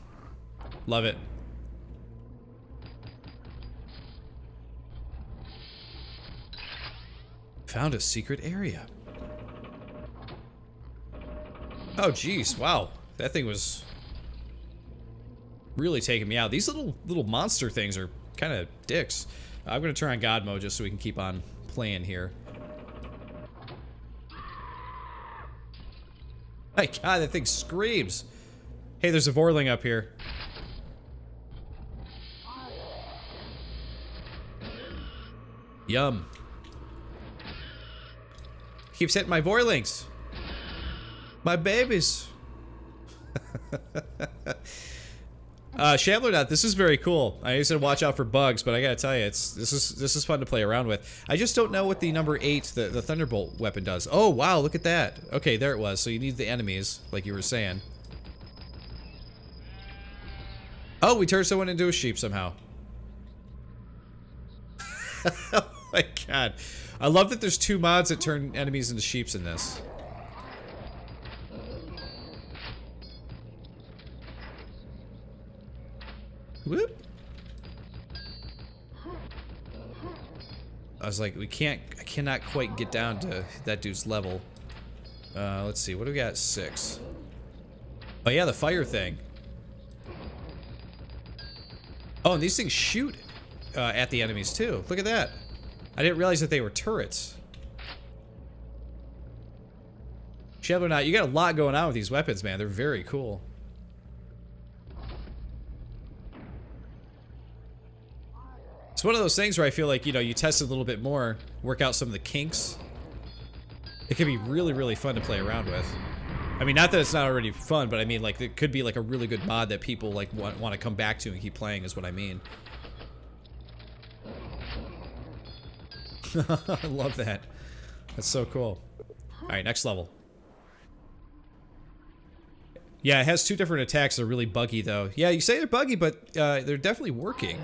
Love it. Found a secret area. Oh, jeez. Wow. That thing was really taking me out. These little monster things are kind of dicks. I'm going to turn on God mode just so we can keep on playing here. My God, that thing screams. Hey, there's a Vorling up here. Yum. Keeps hitting my Vorlings. My babies. Shambler Knot, this is very cool. I used to watch out for bugs, but I gotta tell you, this is fun to play around with. I just don't know what the number 8, the Thunderbolt weapon does. Oh wow, look at that. Okay, there it was. So you need the enemies, like you were saying. Oh, we turned someone into a sheep somehow. Oh my god. I love that there's 2 mods that turn enemies into sheeps in this. Whoop. I was like, I cannot quite get down to that dude's level. Let's see, what do we got? 6. Oh yeah, the fire thing. Oh, and these things shoot at the enemies too. Look at that. I didn't realize that they were turrets. Shambler Knot, you got a lot going on with these weapons, man. They're very cool. It's one of those things where I feel like, you know, you test it a little bit more, work out some of the kinks. It can be really, really fun to play around with. I mean, not that it's not already fun, but I mean, like, it could be like a really good mod that people like want to come back to and keep playing is what I mean. I love that. That's so cool. Alright, next level. Yeah, it has 2 different attacks that are really buggy, though. Yeah, you say they're buggy, but they're definitely working.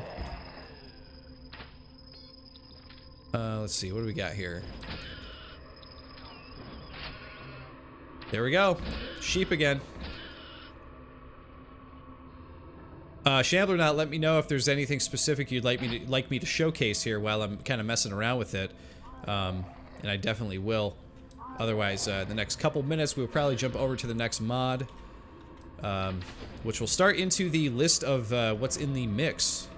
Let's see, what do we got here? There we go. Sheep again. Shambler Knot, let me know if there's anything specific you'd like me to showcase here while I'm kind of messing around with it. And I definitely will. Otherwise, the next couple minutes, we'll probably jump over to the next mod. Which will start into the list of what's in the mix.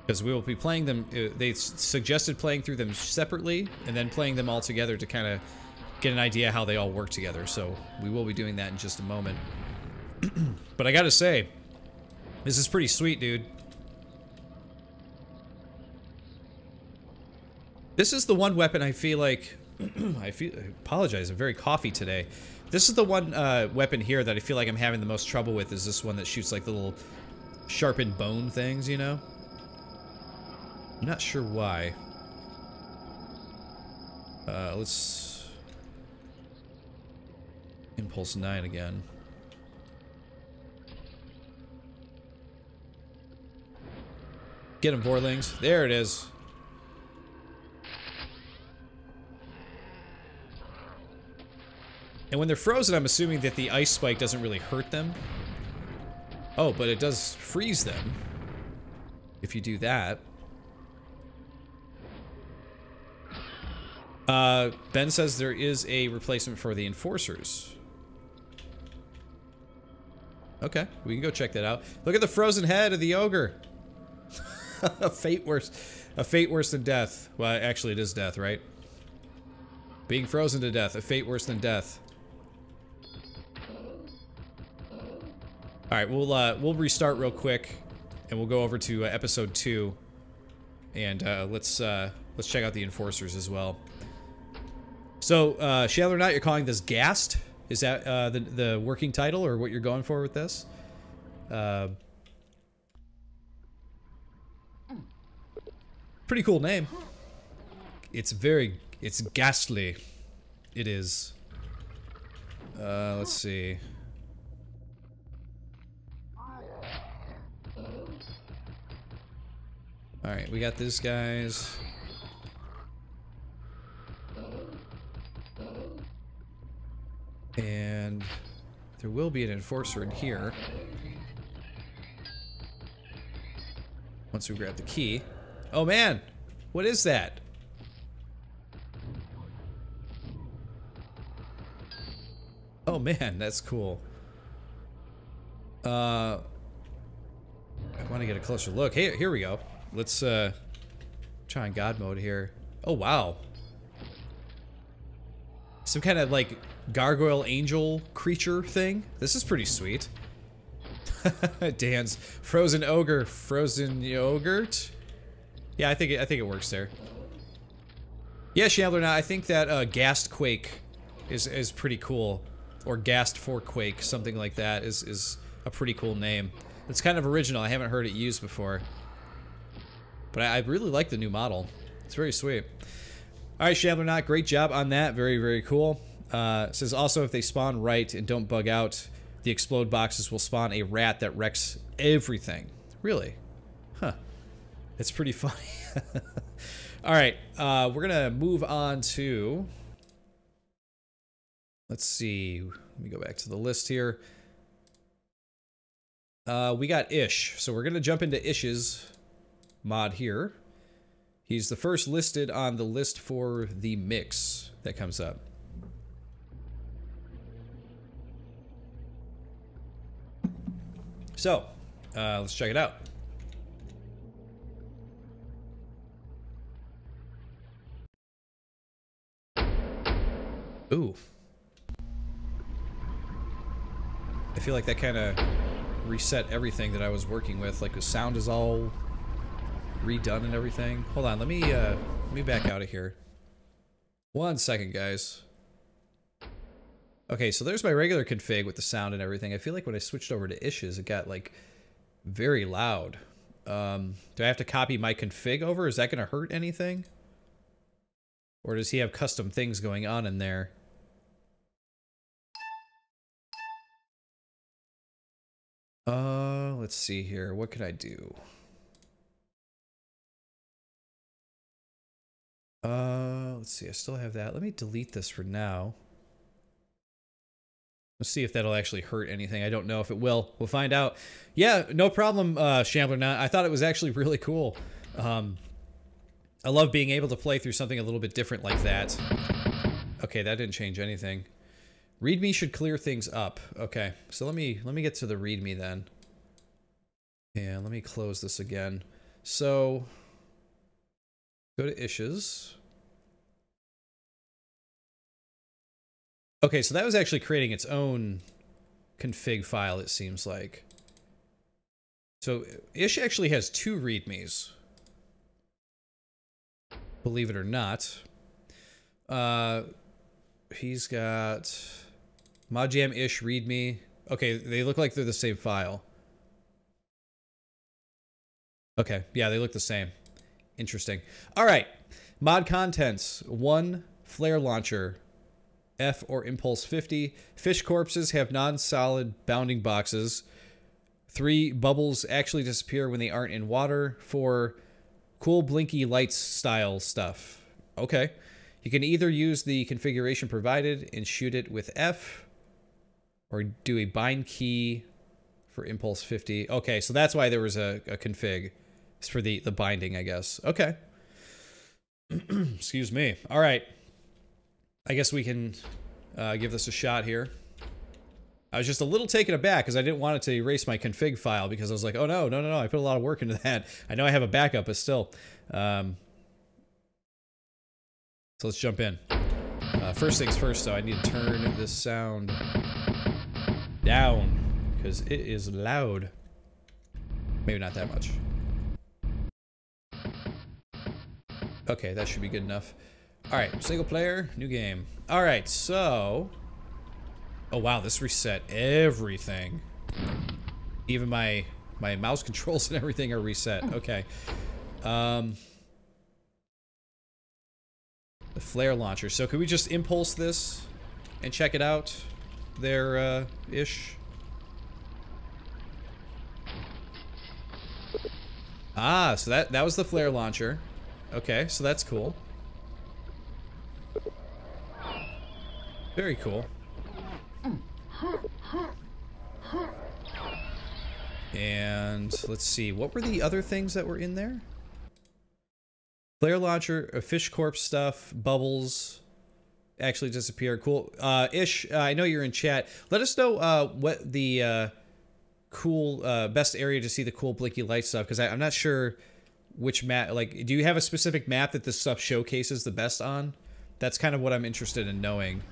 Because we will be playing them, they suggested playing through them separately, and then playing them all together to kind of get an idea how they all work together. So we will be doing that in just a moment. But I gotta say, this is pretty sweet, dude. This is the one weapon I feel like... I apologize, I'm very coffee today. This is the one weapon here that I feel like I'm having the most trouble with, is this one that shoots like little sharpened bone things, you know? I'm not sure why. Let's... Impulse 9 again. Get him, Vorlings. There it is. And when they're frozen, I'm assuming that the ice spike doesn't really hurt them. Oh, but it does freeze them. If you do that. Ben says there is a replacement for the Enforcers. Okay, we can go check that out. Look at the frozen head of the ogre. A fate worse than death. Well, actually it is death, right? Being frozen to death, a fate worse than death. Alright, we'll restart real quick, and we'll go over to episode 2, and let's check out the Enforcers as well. So, Shambler Knot, you're calling this Gassed? Is that the working title, or what you're going for with this? Pretty cool name. It's ghastly. It is. Let's see. Alright, we got these guys. And there will be an Enforcer in here. Once we grab the key. Oh man! What is that? Oh man, that's cool. I want to get a closer look. Hey, here we go. Let's try on God mode here. Oh wow. Some kind of like gargoyle angel creature thing. This is pretty sweet. Dan's frozen ogre, frozen yogurt. Yeah, I think it works there. Yeah, Shambler Nots, I think that Gassed Quake is pretty cool. Or Gassed for Quake, something like that is a pretty cool name. It's kind of original. I haven't heard it used before. But I really like the new model. It's very sweet. Alright, Shambler Nots, great job on that. Very, very cool. It says also if they spawn right and don't bug out, the explode boxes will spawn a rat that wrecks everything. Really? Huh. It's pretty funny. Alright, we're gonna move on to... Let's see. Let me go back to the list here. We got Ish. So we're gonna jump into Ish's mod here. He's the first listed on the list for the mix that comes up. So, let's check it out. Ooh. I feel like that kind of reset everything that I was working with. Like the sound is all redone and everything. Hold on, let me back out of here. 1 second, guys. Okay, so there's my regular config with the sound and everything. I feel like when I switched over to Ish's, it got like very loud. Do I have to copy my config over? Is that going to hurt anything? Or does he have custom things going on in there? Let's see here. What could I do? Let's see. I still have that. Let me delete this for now. Let's see if that'll actually hurt anything. I don't know if it will. We'll find out. Yeah, no problem, Shambler Nots. I thought it was actually really cool. I love being able to play through something a little bit different like that. Okay, that didn't change anything. README should clear things up. Okay, so let me get to the README then. And let me close this again. So go to Ish's. Okay, so that was actually creating its own config file, it seems like. So Ish actually has 2 READMEs. Believe it or not. He's got Modjam Ish README. Okay, they look like they're the same file. Okay, yeah, they look the same. Interesting. All right, mod contents. 1, flare launcher. F or Impulse 50. Fish corpses have non-solid bounding boxes. 3, bubbles actually disappear when they aren't in water. 4, cool blinky lights style stuff. Okay. You can either use the configuration provided and shoot it with F, or do a bind key for Impulse 50. Okay, so that's why there was a config. It's for the binding, I guess. Okay. Excuse me. All right. I guess we can give this a shot here. I was just a little taken aback because I didn't want it to erase my config file because I was like, oh no, I put a lot of work into that. I know I have a backup, but still. So let's jump in. First things first, though, I need to turn this sound down because it is loud. Maybe not that much. Okay, that should be good enough. Alright, single player, new game. Alright, so... Oh wow, this reset everything. Even my mouse controls and everything are reset. Okay. The flare launcher. So could we just impulse this and check it out there, Ish? Ah, so that was the flare launcher. Okay, so that's cool. Very cool. And let's see, what were the other things that were in there? Flare launcher, fish corpse stuff, bubbles actually disappear. Cool. Ish, I know you're in chat. Let us know what the cool best area to see the cool blinky light stuff, because I'm not sure which map. Like, do you have a specific map that this stuff showcases the best on? That's kind of what I'm interested in knowing.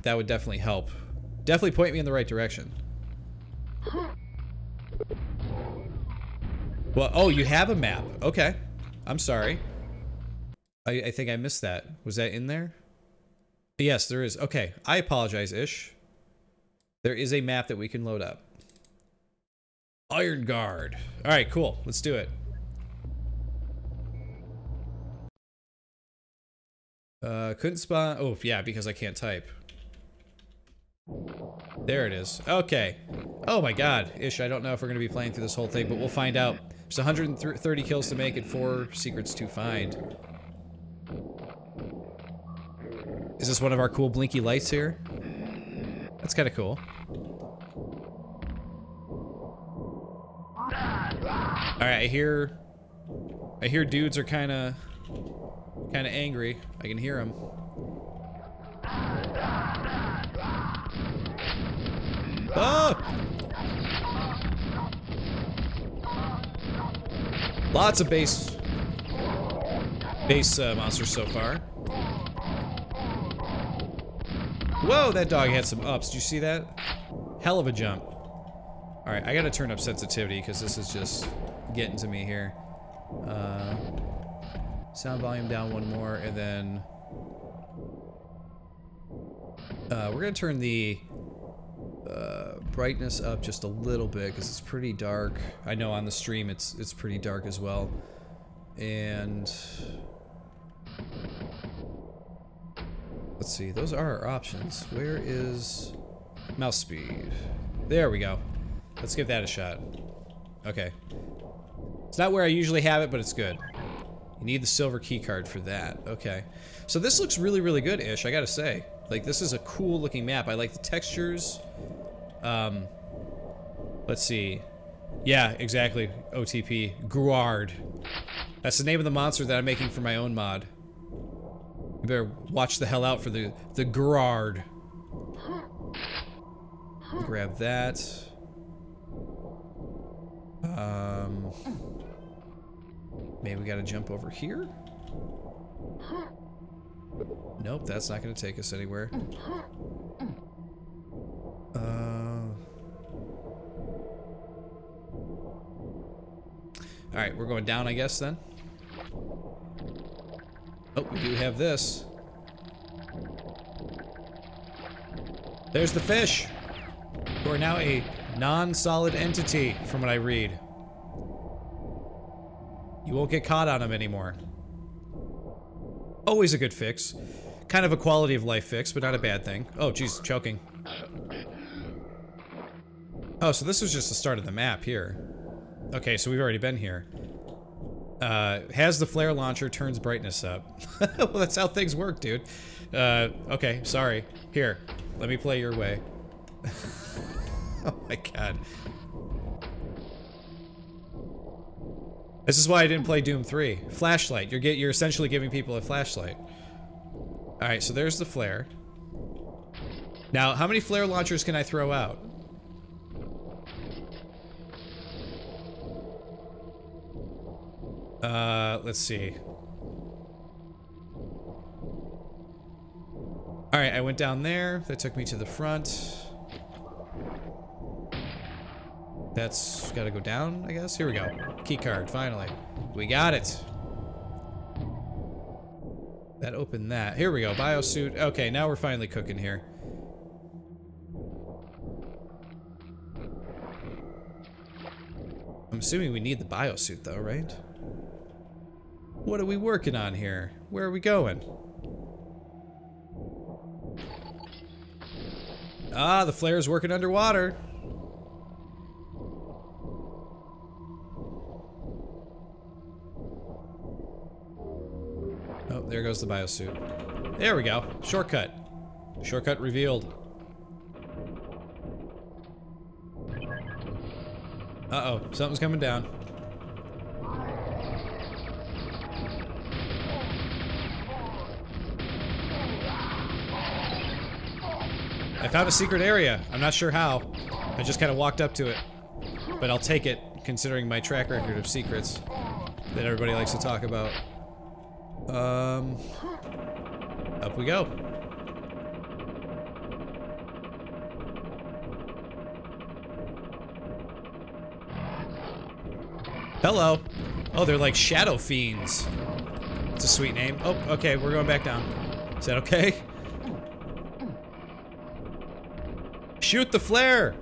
That would definitely help. Definitely point me in the right direction. Well, oh, you have a map. Okay. I'm sorry. I think I missed that. Was that in there? Yes, there is. Okay, I apologize, Ish. There is a map that we can load up. Iron Guard. Alright, cool. Let's do it. Couldn't spawn. Oh, yeah, because I can't type. There it is. Okay. Oh my god. Ish, I don't know if we're going to be playing through this whole thing, but we'll find out. There's 130 kills to make and 4 secrets to find. Is this one of our cool blinky lights here? That's kind of cool. Alright, I hear dudes are kind of angry. I can hear them. Oh! Lots of base monsters so far. Whoa, that dog had some ups. Did you see that? Hell of a jump. Alright, I gotta turn up sensitivity because this is just getting to me here. Sound volume down one more, and then we're gonna turn the brightness up just a little bit because it's pretty dark. I know on the stream it's pretty dark as well. And let's see, those are our options. Where is mouse speed? There we go. Let's give that a shot. Okay. It's not where I usually have it, but it's good. You need the silver key card for that. Okay. So this looks really, really good, Ish, I gotta say. Like, this is a cool looking map. I like the textures. Let's see. Yeah, exactly. OTP. Gruard. That's the name of the monster that I'm making for my own mod. You better watch the hell out for the Gruard. Grab that. Maybe we gotta jump over here? Nope, that's not gonna take us anywhere. Alright, we're going down, I guess, then. Oh, we do have this. There's the fish! Who are now a non-solid entity, from what I read. You won't get caught on them anymore. Always a good fix. Kind of a quality of life fix, but not a bad thing. Oh, jeez, choking. Oh, so this was just the start of the map here. Okay, so we've already been here. Has the flare launcher, turns brightness up. Well, that's how things work, dude. Okay, sorry. Here, let me play your way. Oh my god. This is why I didn't play Doom 3. Flashlight. You're essentially giving people a flashlight. Alright, so there's the flare. Now, how many flare launchers can I throw out? Let's see. Alright, I went down there. That took me to the front. That's gotta go down, I guess. Here we go. Key card, finally. We got it. That opened that. Here we go. Biosuit. Okay, now we're finally cooking here. I'm assuming we need the biosuit, though, right? What are we working on here? Where are we going? Ah, the flare's working underwater. Oh, there goes the biosuit. There we go. Shortcut. Shortcut revealed. Uh-oh, something's coming down. I found a secret area. I'm not sure how. I just kind of walked up to it. But I'll take it, considering my track record of secrets that everybody likes to talk about. Up we go. Hello. Oh, they're like shadow fiends. It's a sweet name. Oh, okay, we're going back down. Is that okay? Shoot the flare!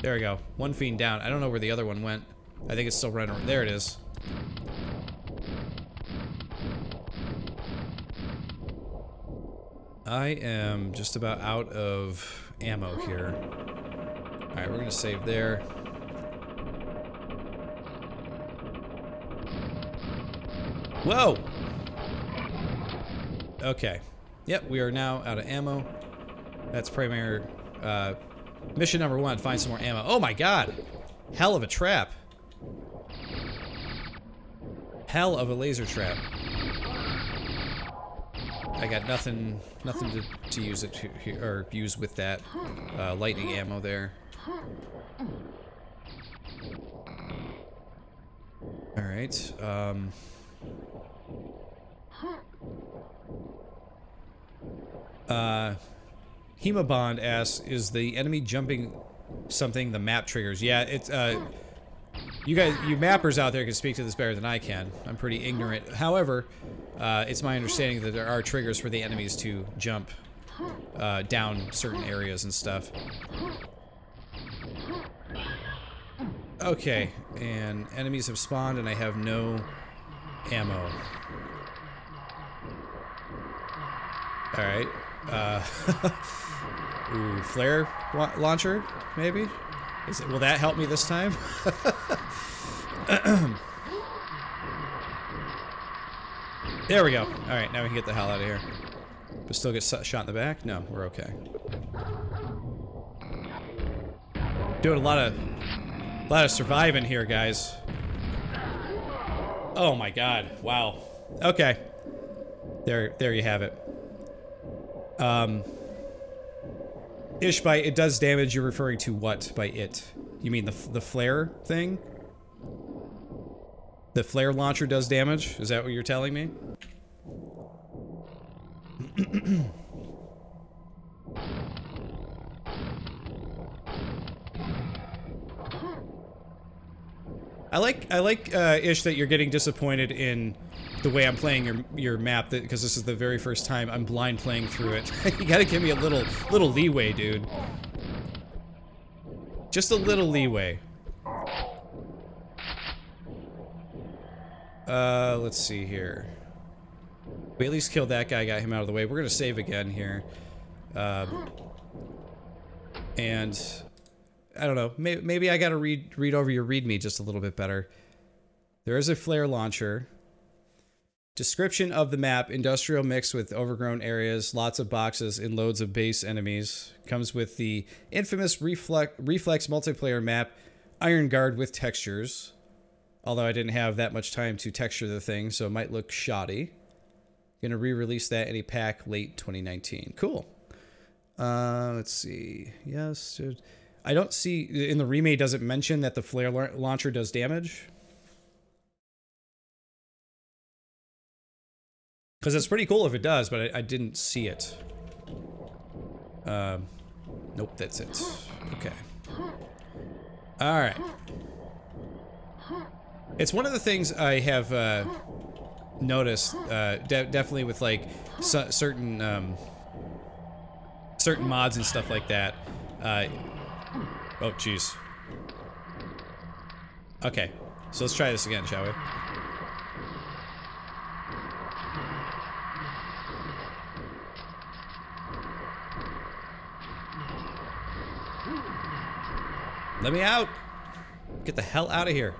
There we go. One fiend down. I don't know where the other one went. I think it's still running around. There it is. I am just about out of ammo here. Alright, we're gonna save there. Whoa! Okay. Yep, we are now out of ammo. That's primary, mission number 1, find some more ammo. Oh my god! Hell of a trap. Hell of a laser trap. I got nothing to use it to, or use with that lightning ammo there. All right. Hemabond asks, "Is the enemy jumping something the map triggers?" Yeah, it's you mappers out there can speak to this better than I can. I'm pretty ignorant. However, it's my understanding that there are triggers for the enemies to jump down certain areas and stuff. Okay, and enemies have spawned and I have no ammo. Alright. Ooh, flare launcher, maybe? Will that help me this time? There we go. Alright, now we can get the hell out of here. But still get shot in the back? No, we're okay. Doing a lot of surviving here, guys. Oh my god. Wow. Okay. There you have it. Ishbite, it does damage. You're referring to what by it? You mean the flare thing? The flare launcher does damage? Is that what you're telling me? I like Ish, that you're getting disappointed in the way I'm playing your map, because this is the very first time I'm blind playing through it. You gotta give me a little leeway, dude. Just a little leeway. Let's see here. We at least killed that guy, got him out of the way. We're gonna save again here. And I don't know, maybe I gotta read over your readme just a little bit better. There is a flare launcher. Description of the map: industrial mixed with overgrown areas, lots of boxes, and loads of base enemies. Comes with the infamous reflex multiplayer map, Iron Guard with textures. Although I didn't have that much time to texture the thing, so it might look shoddy. Gonna re-release that in a pack late 2019. Cool. Let's see. Yes, dude. I don't see in the remake, does it mention that the flare launcher does damage? Because it's pretty cool if it does, but I didn't see it. Nope, that's it. Okay. Alright. It's one of the things I have noticed, definitely with like certain mods and stuff like that. Oh, jeez. Okay, so let's try this again, shall we? Let me out! Get the hell out of here.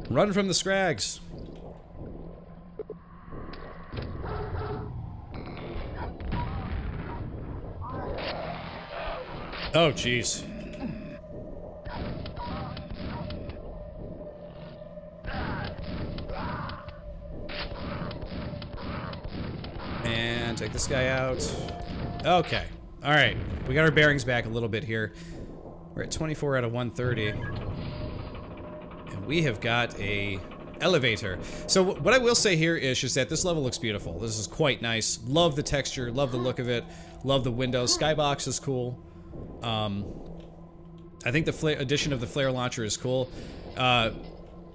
Run from the scrags. Oh, jeez. And take this guy out. Okay. All right. We got our bearings back a little bit here. We're at 24 out of 130. And we have got a elevator. So what I will say here is that this level looks beautiful. This is quite nice. Love the texture, love the look of it, love the windows. Skybox is cool. I think the addition of the flare launcher is cool.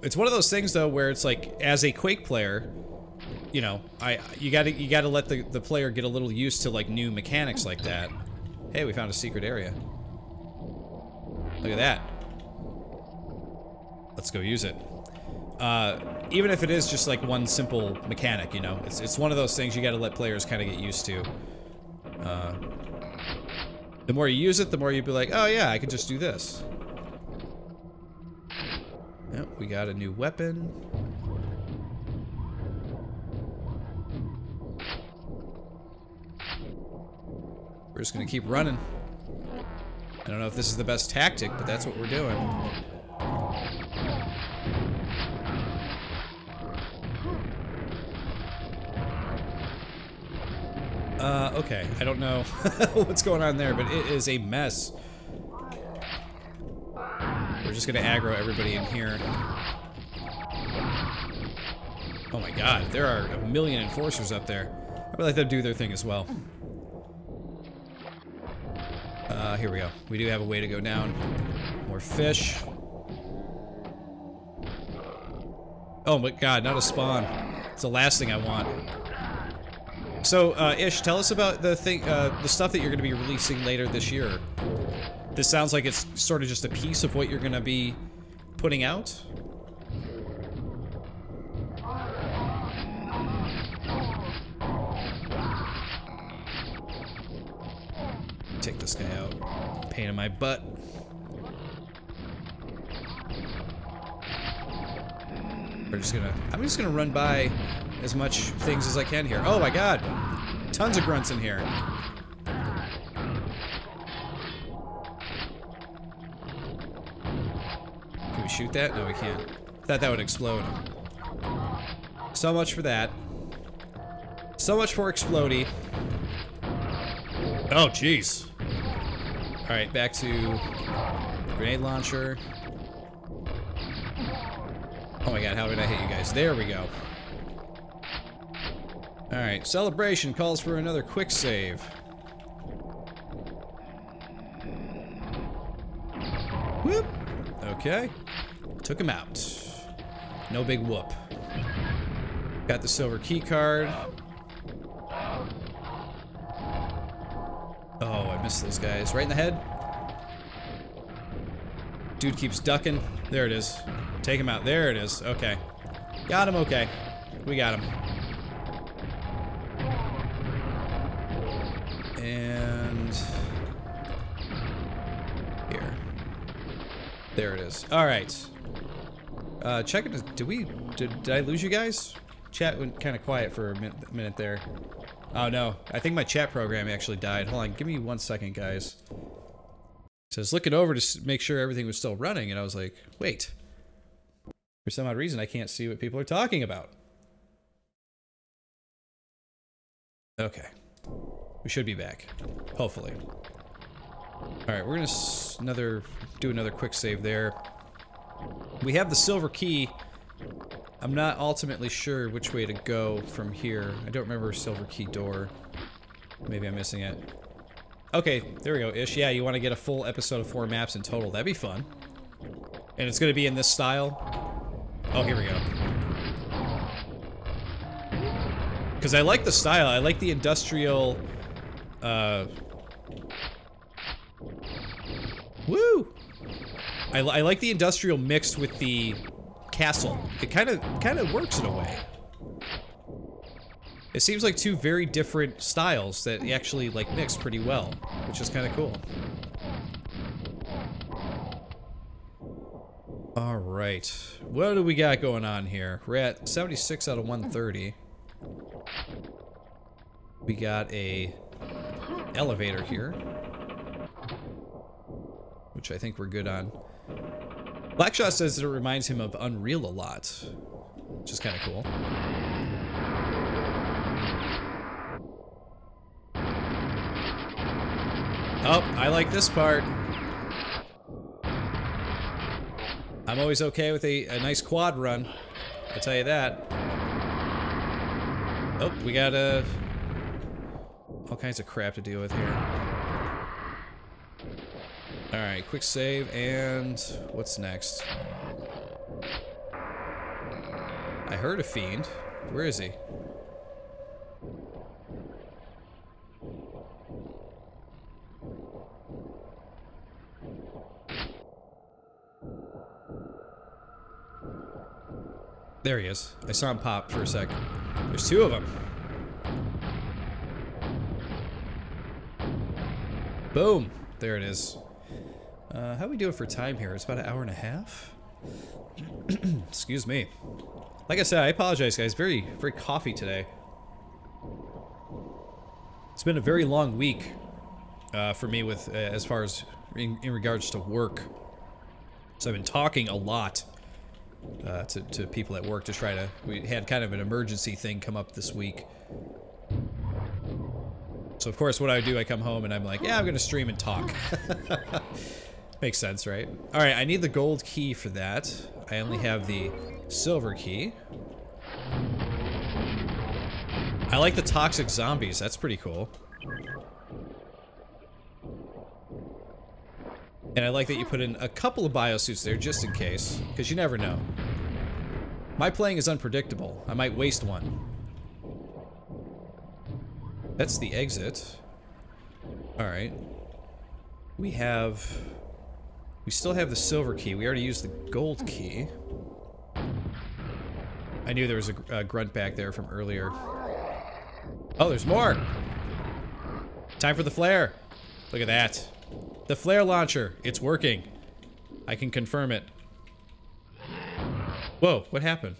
It's one of those things though where it's like, as a Quake player, you know, you gotta let the player get a little used to like new mechanics like that. Hey, we found a secret area. Look at that. Let's go use it. Even if it is just like one simple mechanic, you know, it's one of those things you gotta let players kind of get used to. The more you use it, the more you'd be like, oh yeah, I could just do this. Yep, we got a new weapon. We're just gonna keep running. I don't know if this is the best tactic, but that's what we're doing. Okay. I don't know what's going on there, but it is a mess. We're just gonna aggro everybody in here. Oh my god, there are a million enforcers up there. I would let them do their thing as well. Here we go. We do have a way to go down. More fish. Oh my god, not a spawn. It's the last thing I want. So, Ish, tell us about the thing, the stuff that you're going to be releasing later this year. This sounds like it's sort of just a piece of what you're going to be putting out. Take this guy out. Pain in my butt. I'm just gonna run by as much things as I can here. Oh my god! Tons of grunts in here. Can we shoot that? No, we can't. Thought that would explode. So much for that. So much for explodey. Oh, jeez. Alright, back to grenade launcher. Oh my god, how did I hit you guys? There we go. Alright, celebration calls for another quick save. Whoop! Okay. Took him out. No big whoop. Got the silver key card. Oh, I missed those guys. Right in the head. Dude keeps ducking. There it is. Take him out. There it is. Okay. Got him. Okay. We got him. And here. There it is. All right. Check it. Did I lose you guys? Chat went kind of quiet for a minute there. Oh no. I think my chat program actually died. Hold on. Give me 1 second, guys. So I was looking over to make sure everything was still running, and I was like, wait. For some odd reason, I can't see what people are talking about. Okay. We should be back. Hopefully. Alright, we're gonna do another quick save there. We have the silver key. I'm not ultimately sure which way to go from here. I don't remember a silver key door. Maybe I'm missing it. Okay, there we go, Ish. Yeah, you want to get a full episode of 4 maps in total. That'd be fun. And it's going to be in this style. Oh, here we go. Because I like the style. I like the industrial... Woo! I like the industrial mixed with the castle. It kind of works in a way. It seems like two very different styles that actually like mix pretty well, which is kind of cool. All right, what do we got going on here? We're at 76 out of 130. We got a elevator here, which I think we're good on. Blackshot says that it reminds him of Unreal a lot, which is kind of cool. Oh, I like this part. I'm always okay with a nice quad run. I'll tell you that. Oh, we got all kinds of crap to deal with here. Alright, quick save, and what's next? I heard a fiend. Where is he? There he is. I saw him pop for a sec. There's two of them. Boom! There it is. How we doing for time here? It's about an hour and a half. Excuse me. Like I said, I apologize, guys. Very coffee today. It's been a very long week for me with as far as in regards to work. So I've been talking a lot to people at work to try to. We had kind of an emergency thing come up this week. So of course, what I do, I come home and I'm like, yeah, I'm gonna stream and talk. Makes sense, right? All right, I need the gold key for that. I only have the silver key. I like the toxic zombies. That's pretty cool. And I like that you put in a couple of biosuits there just in case, because you never know. My playing is unpredictable. I might waste one. That's the exit. All right. We still have the silver key. We already used the gold key. I knew there was a grunt back there from earlier. Oh, there's more! Time for the flare. Look at that. The flare launcher. It's working. I can confirm it. Whoa, what happened?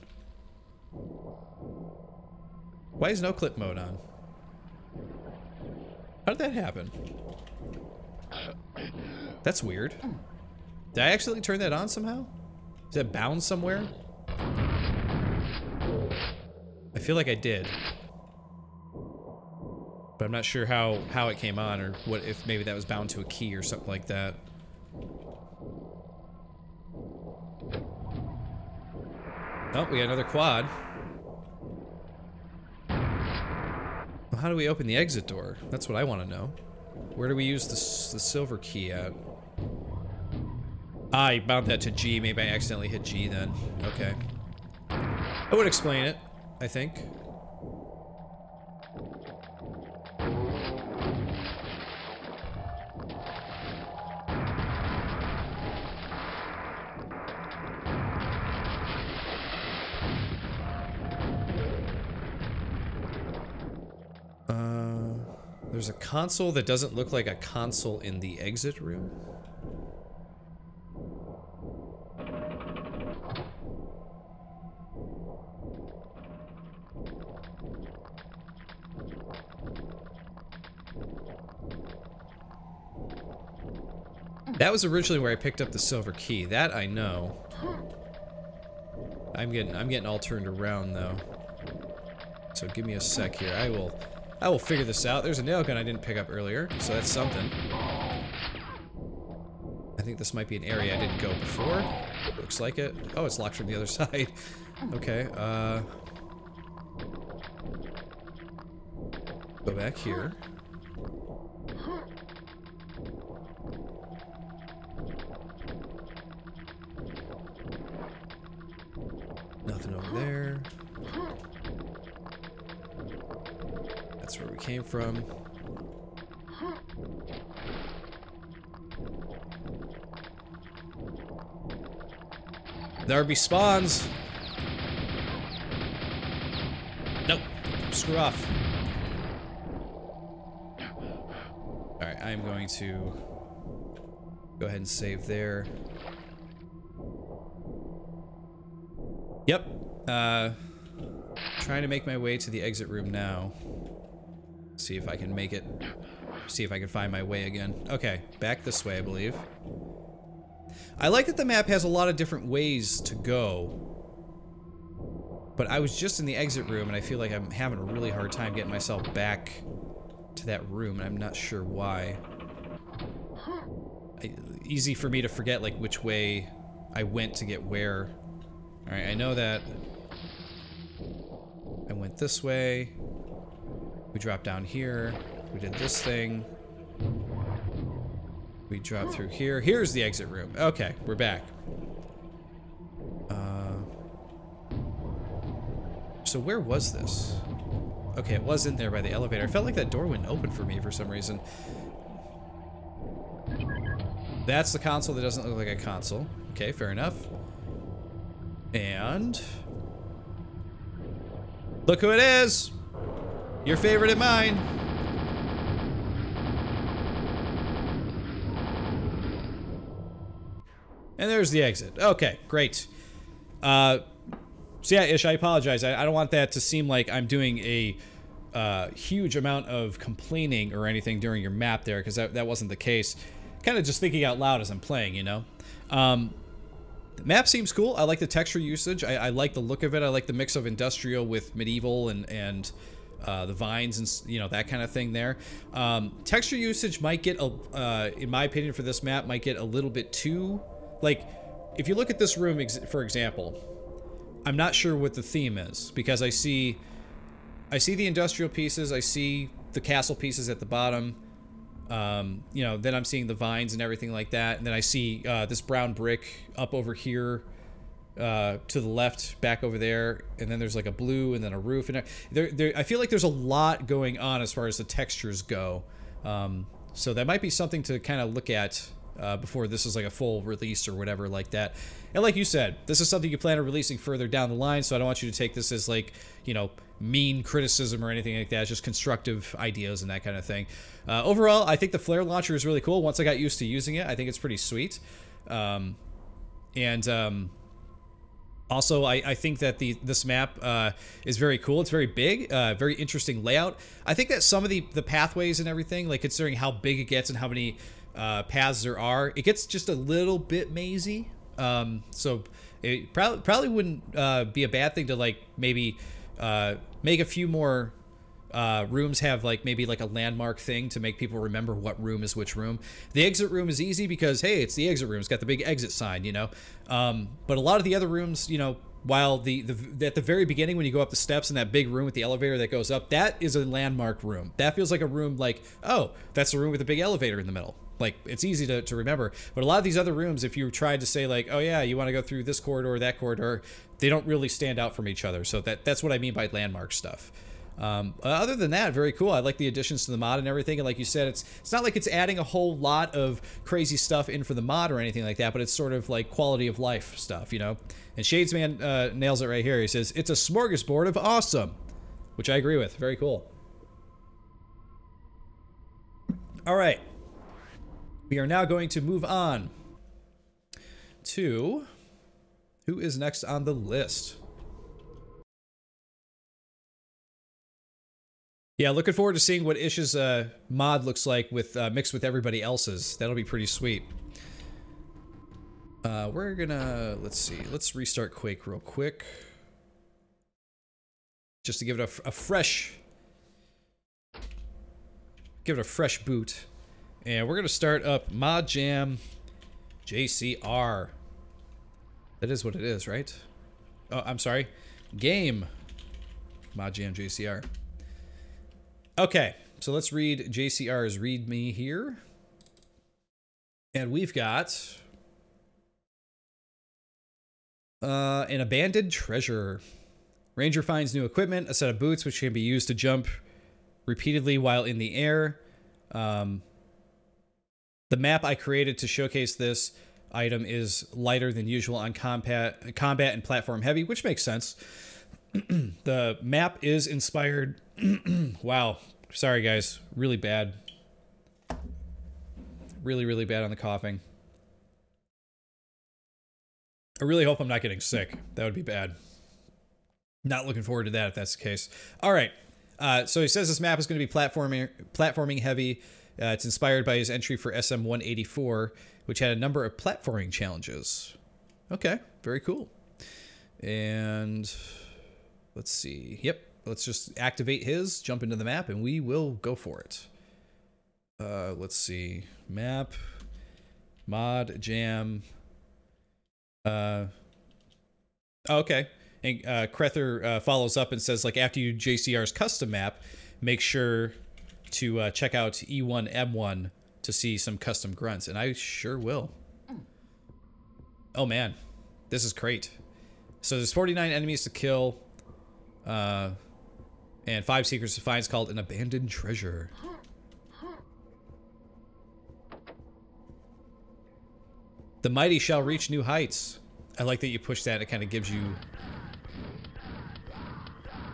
Why is no clip mode on? How did that happen? That's weird. Did I actually turn that on somehow? Is that bound somewhere? I feel like I did. But I'm not sure how it came on, or what, if maybe that was bound to a key or something like that. Oh, we got another quad. Well, how do we open the exit door? That's what I want to know. Where do we use the silver key at? Ah, I bound that to G. Maybe I accidentally hit G then. Okay. That would explain it, I think. There's a console that doesn't look like a console in the exit room. That was originally where I picked up the silver key. That I know. I'm getting all turned around though. So give me a sec here. I will figure this out. There's a nail gun I didn't pick up earlier, so that's something. I think this might be an area I didn't go before. Looks like it. Oh, it's locked from the other side. Okay, go back here. Nothing over there. That's where we came from. There be spawns. Nope. Screw off. Alright, I'm going to go ahead and save there. Yep. Trying to make my way to the exit room now. See if I can make it. See if I can find my way again. Okay, back this way, I believe. I like that the map has a lot of different ways to go. But I was just in the exit room, and I feel like I'm having a really hard time getting myself back to that room, and I'm not sure why. Easy for me to forget, like, which way I went to get where. Alright, I know that up this way. We drop down here. We did this thing. We drop through here. Here's the exit room. Okay, we're back. So where was this? Okay, it was in there by the elevator. I felt like that door wouldn't open for me for some reason. That's the console that doesn't look like a console. Okay, fair enough. And look who it is! Your favorite and mine. And there's the exit. Okay, great. So yeah, Ish, I apologize. I don't want that to seem like I'm doing a huge amount of complaining or anything during your map there, because that wasn't the case. Kind of just thinking out loud as I'm playing, you know? The map seems cool. I like the texture usage. I like the look of it. I like the mix of industrial with medieval and the vines and, you know, that kind of thing there. Texture usage might get, in my opinion for this map, might get a little bit too... Like, if you look at this room, for example... I'm not sure what the theme is, because I see the industrial pieces, I see the castle pieces at the bottom, you know, then I'm seeing the vines and everything like that, and then I see this brown brick up over here to the left, back over there, and then there's like a blue and then a roof, and I feel like there's a lot going on as far as the textures go, so that might be something to kind of look at before this is like a full release or whatever like that. And like you said, this is something you plan on releasing further down the line, so I don't want you to take this as like, you know, mean criticism or anything like that. It's just constructive ideas and that kind of thing. Overall, I think the flare launcher is really cool. Once I got used to using it, I think it's pretty sweet. Also, I think that this map is very cool. It's very big, very interesting layout. I think that some of the pathways and everything, like considering how big it gets and how many paths there are, it gets just a little bit mazy. So it probably wouldn't be a bad thing to like maybe make a few more rooms have like maybe like a landmark thing to make people remember what room is which room. The exit room is easy because, hey, it's the exit room. It's got the big exit sign, you know. But a lot of the other rooms, you know, while at the very beginning when you go up the steps in that big room with the elevator that goes up, that is a landmark room. That feels like a room like, oh, that's the room with the big elevator in the middle. Like, it's easy to remember. But a lot of these other rooms, if you tried to say like, oh yeah, you want to go through this corridor or that corridor, they don't really stand out from each other. So that's what I mean by landmark stuff. Other than that, very cool. I like the additions to the mod and everything. And like you said, it's not like it's adding a whole lot of crazy stuff in for the mod or anything like that, but it's sort of like quality of life stuff, you know? And Shadesman nails it right here. He says, it's a smorgasbord of awesome, which I agree with. Very cool. All right. We are now going to move on to who is next on the list. Yeah, looking forward to seeing what Ish's mod looks like with mixed with everybody else's. That'll be pretty sweet. We're gonna, let's see, let's restart Quake real quick. Just to give it a fresh boot. And we're gonna start up Mod Jam JCR. That is what it is, right? Oh, I'm sorry. Game Mod Jam JCR. Okay, so let's read JCR's README here. And we've got an abandoned treasure. Ranger finds new equipment, a set of boots which can be used to jump repeatedly while in the air. The map I created to showcase this item is lighter than usual on combat and platform heavy, which makes sense. The map is inspired... Wow. Sorry, guys. Really bad. Really, really bad on the coughing. I really hope I'm not getting sick. That would be bad. Not looking forward to that if that's the case. All right. So he says this map is going to be platforming heavy. It's inspired by his entry for SM-184, which had a number of platforming challenges. Okay, very cool. And let's see. Yep, let's just activate his, jump into the map, and we will go for it. Let's see. Map, mod, jam. Okay. And Krether follows up and says, like, after you do JCR's custom map, make sure to check out E1M1 to see some custom grunts. And I sure will. Oh, man. This is great. So there's 49 enemies to kill. And 5 secrets to find. It's called an abandoned treasure. The mighty shall reach new heights. I like that you push that. It kind of gives you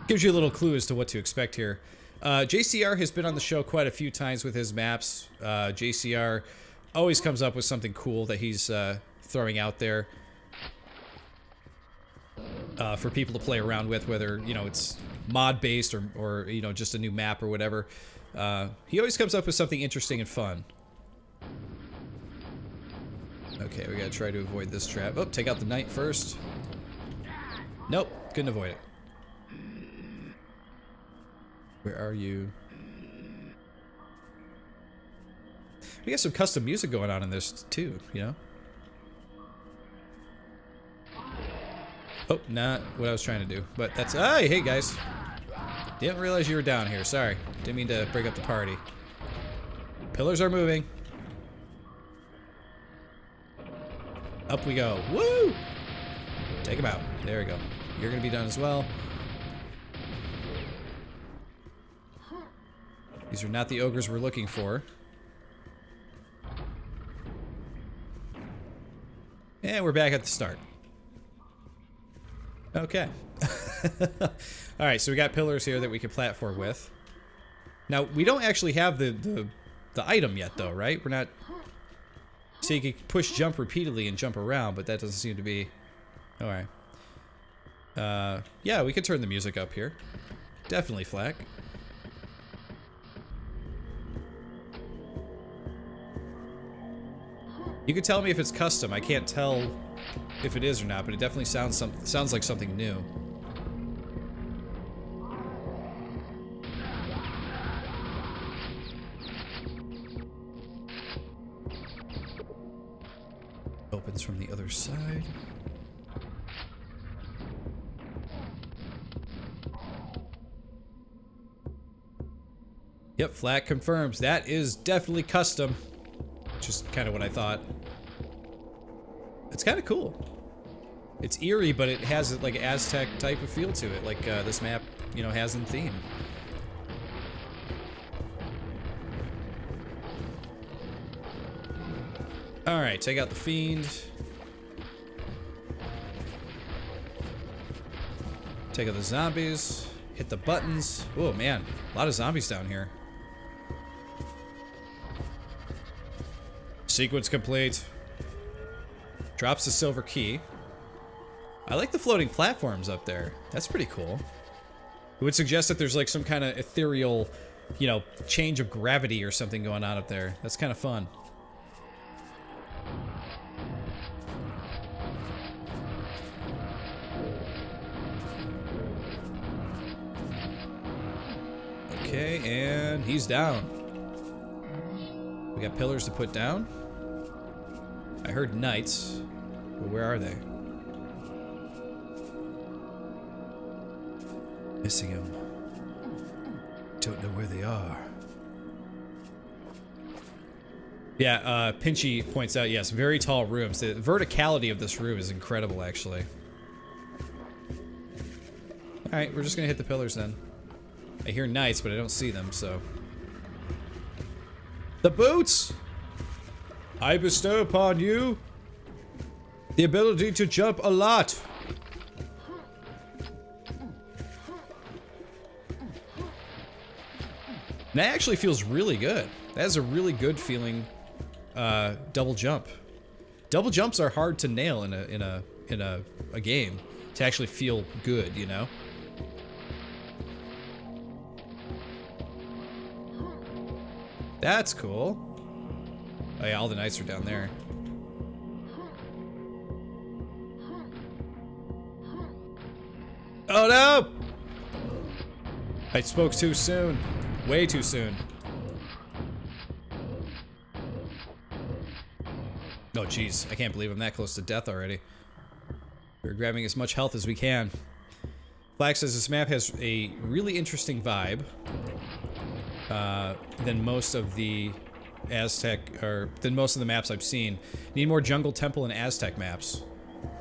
a little clue as to what to expect here. JCR has been on the show quite a few times with his maps. JCR always comes up with something cool that he's throwing out there for people to play around with, whether, you know, it's mod based or you know, just a new map or whatever. He always comes up with something interesting and fun. Okay, we gotta try to avoid this trap. Oh, take out the knight first. Nope, couldn't avoid it. Where are you? We got some custom music going on in this too, you know? Oh, not what I was trying to do, but that's... Hey guys! Didn't realize you were down here, sorry. Didn't mean to break up the party. Pillars are moving. Up we go. Woo! Take him out. There we go. You're gonna be done as well. These are not the ogres we're looking for. And we're back at the start. Okay. Alright, so we got pillars here that we can platform with. Now, we don't actually have the item yet, though, right? We're not... So you can push jump repeatedly and jump around, but that doesn't seem to be... Alright. Yeah, we could turn the music up here. Definitely, Flack. You can tell me if it's custom. I can't tell if it is or not, but it definitely sounds like something new. Opens from the other side. Yep, Flack confirms. That is definitely custom. Just kind of what I thought. It's kind of cool. It's eerie, but it has like Aztec type of feel to it, like this map, you know, has in theme. All right, take out the fiend. Take out the zombies. Hit the buttons. Oh man, a lot of zombies down here. Sequence complete. Drops the silver key. I like the floating platforms up there. That's pretty cool. It would suggest that there's like some kind of ethereal, you know, change of gravity or something going on up there. That's kind of fun. Okay, and he's down. We got pillars to put down. I heard knights, but where are they? Missing them. Don't know where they are. Yeah, Pinchy points out, yes, very tall rooms. The verticality of this room is incredible, actually. Alright, we're just gonna hit the pillars then. I hear knights, but I don't see them, so... The boots! I bestow upon you the ability to jump a lot. That actually feels really good. That is a really good feeling double jump. Double jumps are hard to nail in a game to actually feel good, you know? That's cool. Oh yeah, all the knights are down there. Oh no! I spoke too soon. Way too soon. Oh jeez, I can't believe I'm that close to death already. We're grabbing as much health as we can. Black says this map has a really interesting vibe than most of the Aztec, or than most of the maps I've seen. Need more jungle, temple, and Aztec maps.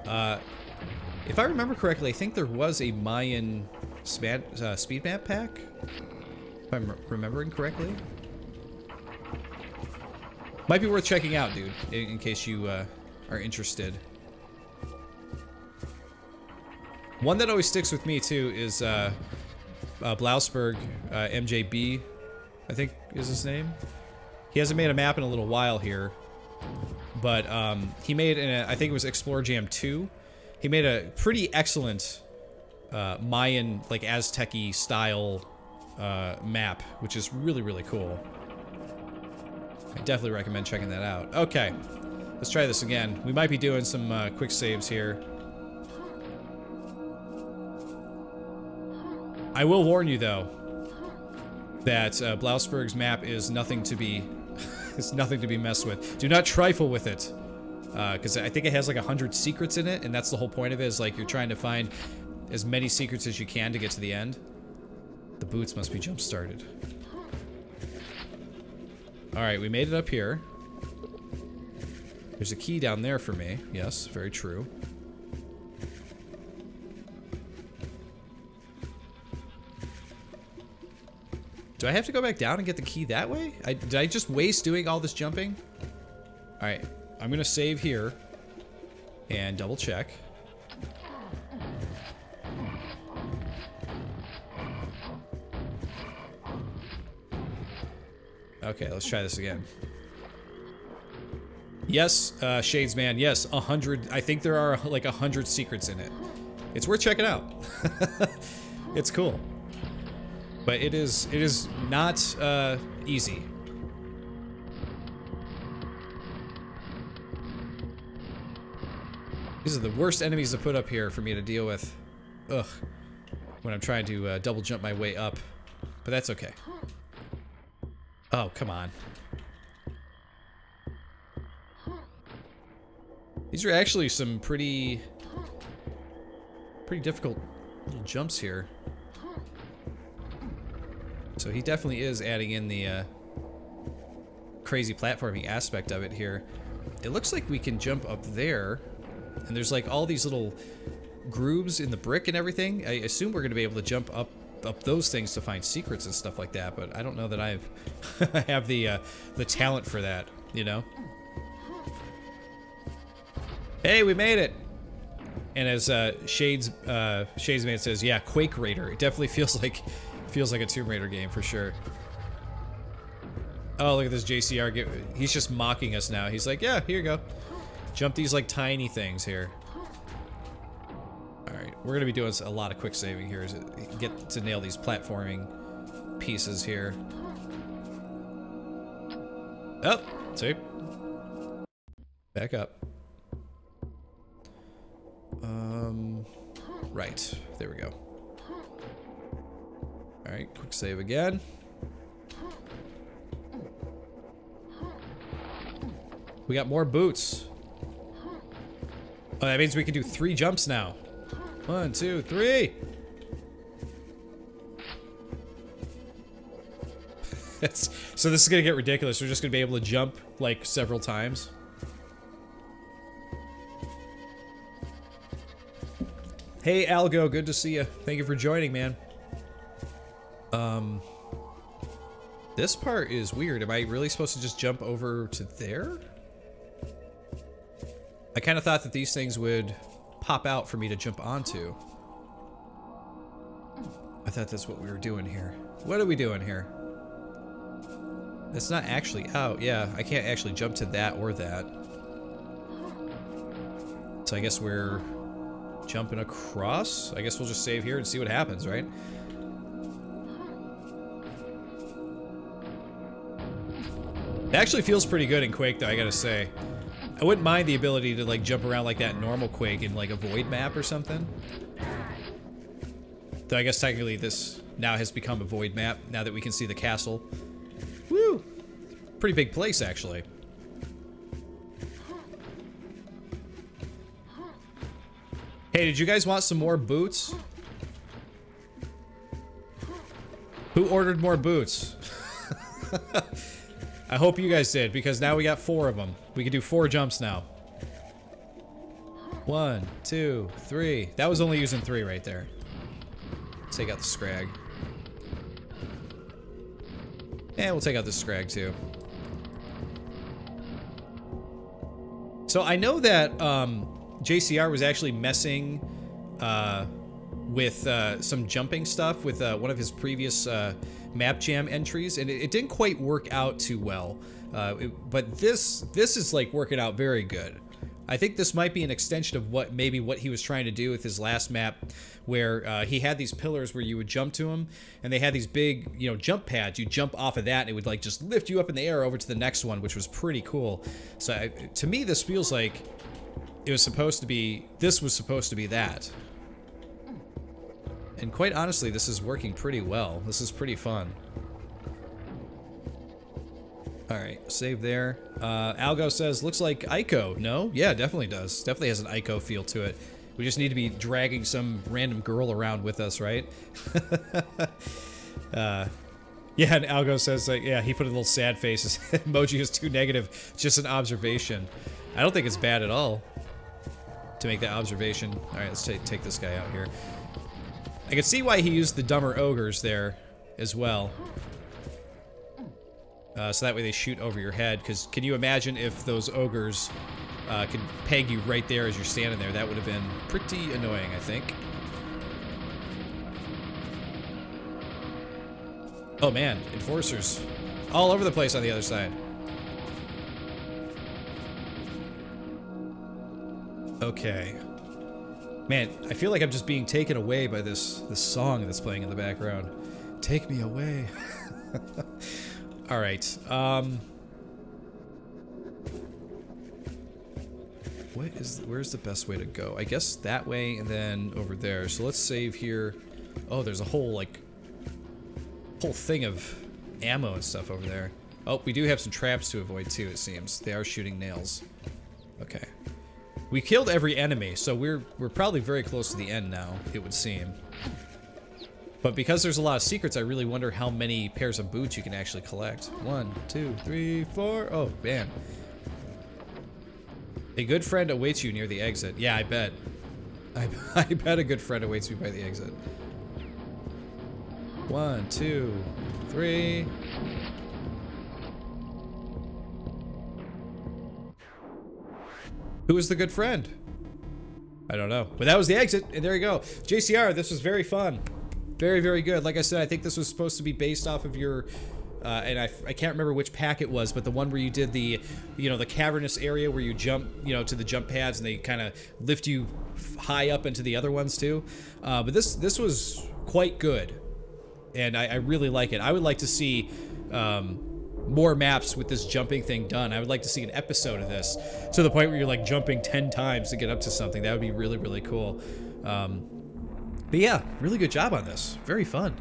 If I remember correctly, I think there was a Mayan speed map pack. If I'm remembering correctly. Might be worth checking out, dude, in case you are interested. One that always sticks with me, too, is Blausberg, MJB, I think is his name. He hasn't made a map in a little while here, but he made, I think it was Explore Jam 2, he made a pretty excellent Mayan, like, Aztec-y style map, which is really, really cool. I definitely recommend checking that out. Okay, let's try this again. We might be doing some quick saves here. I will warn you, though, that Blausberg's map is nothing to be is nothing to be messed with. Do not trifle with it, because I think it has like 100 secrets in it, and that's the whole point of it. Is like you're trying to find as many secrets as you can to get to the end. The boots must be jump started. All right, we made it up here. There's a key down there for me. Yes, very true. Do I have to go back down and get the key that way? Did I just waste doing all this jumping? All right, I'm gonna save here and double check. Okay, let's try this again. Yes, Shades Man, yes, 100. I think there are like 100 secrets in it. It's worth checking out. It's cool. But it is not easy. These are the worst enemies to put up here for me to deal with. Ugh. When I'm trying to double jump my way up. But that's okay. Oh, come on. These are actually some pretty difficult little jumps here. So he definitely is adding in the crazy platforming aspect of it here. It looks like we can jump up there, and there's like all these little grooves in the brick and everything. I assume we're going to be able to jump up those things to find secrets and stuff like that, but I don't know that I've have the talent for that, you know? Hey, we made it! And as Shadesman says, yeah, Quake Raider. It definitely feels like a Tomb Raider game for sure. Oh, look at this JCR. He's just mocking us now. He's like, yeah, here you go. Jump these like tiny things here. Alright, we're gonna be doing a lot of quick saving here to get to nail these platforming pieces here. Oh, see? Back up. Right, there we go. Alright, quick save again. We got more boots. Oh, that means we can do 3 jumps now. 1, 2, 3. So this is gonna get ridiculous. We're just gonna be able to jump like several times. Hey Algo, good to see you. Thank you for joining, man. This part is weird. Am I really supposed to just jump over to there? I kind of thought that these things would pop out for me to jump onto. I thought that's what we were doing here. What are we doing here? It's not actually out. Yeah, I can't actually jump to that or that. So I guess we're jumping across. I guess we'll just save here and see what happens, right? It actually feels pretty good in Quake, though, I gotta say. I wouldn't mind the ability to, like, jump around like that in normal Quake in, like, a void map or something. Though I guess technically this now has become a void map, now that we can see the castle. Woo! Pretty big place, actually. Hey, did you guys want some more boots? Who ordered more boots? I hope you guys did, because now we got 4 of them. We can do 4 jumps now. 1, 2, 3. That was only using 3 right there. Take out the scrag. And we'll take out the scrag too. So I know that JCR was actually messing with some jumping stuff with one of his previous map jam entries, and it didn't quite work out too well. But this is like working out very good. I think this might be an extension of what he was trying to do with his last map, where he had these pillars where you would jump to them, and they had these big, you know, jump pads. You jump off of that, and it would like just lift you up in the air over to the next one, which was pretty cool. So to me, this feels like it was supposed to be. This was supposed to be that. And quite honestly, this is working pretty well. This is pretty fun. Alright, save there. Algo says, looks like Ico. No? Yeah, definitely does. Definitely has an Ico feel to it. We just need to be dragging some random girl around with us, right? Yeah, and Algo says, yeah, he put a little sad face. His emoji is too negative. Just an observation. I don't think it's bad at all to make that observation. Alright, let's take this guy out here. I can see why he used the dumber ogres there as well. So that way they shoot over your head, because can you imagine if those ogres could peg you right there as you're standing there? That would have been pretty annoying, I think. Oh man, enforcers. All over the place on the other side. Okay. Man, I feel like I'm just being taken away by this song that's playing in the background. Take me away. Alright, where's the best way to go? I guess that way and then over there. So let's save here. Oh, there's a whole thing of ammo and stuff over there. Oh, we do have some traps to avoid too, it seems. They are shooting nails. Okay. We killed every enemy, so we're probably very close to the end now, it would seem. But because there's a lot of secrets, I really wonder how many pairs of boots you can actually collect. 1, 2, 3, 4. Oh, man. A good friend awaits you near the exit. Yeah, I bet. I bet a good friend awaits me by the exit. 1, 2, 3. Who is the good friend? I don't know. But that was the exit, and there you go. JCR, this was very fun. Very, very good. Like I said, I think this was supposed to be based off of your, and I can't remember which pack it was, but the one where you did the, you know, the cavernous area where you jump, you know, to the jump pads and they kind of lift you high up into the other ones too. But this was quite good, and I really like it. I would like to see more maps with this jumping thing done. I would like to see an episode of this to the point where you're like jumping 10 times to get up to something. That would be really, really cool. But yeah, really good job on this. Very fun.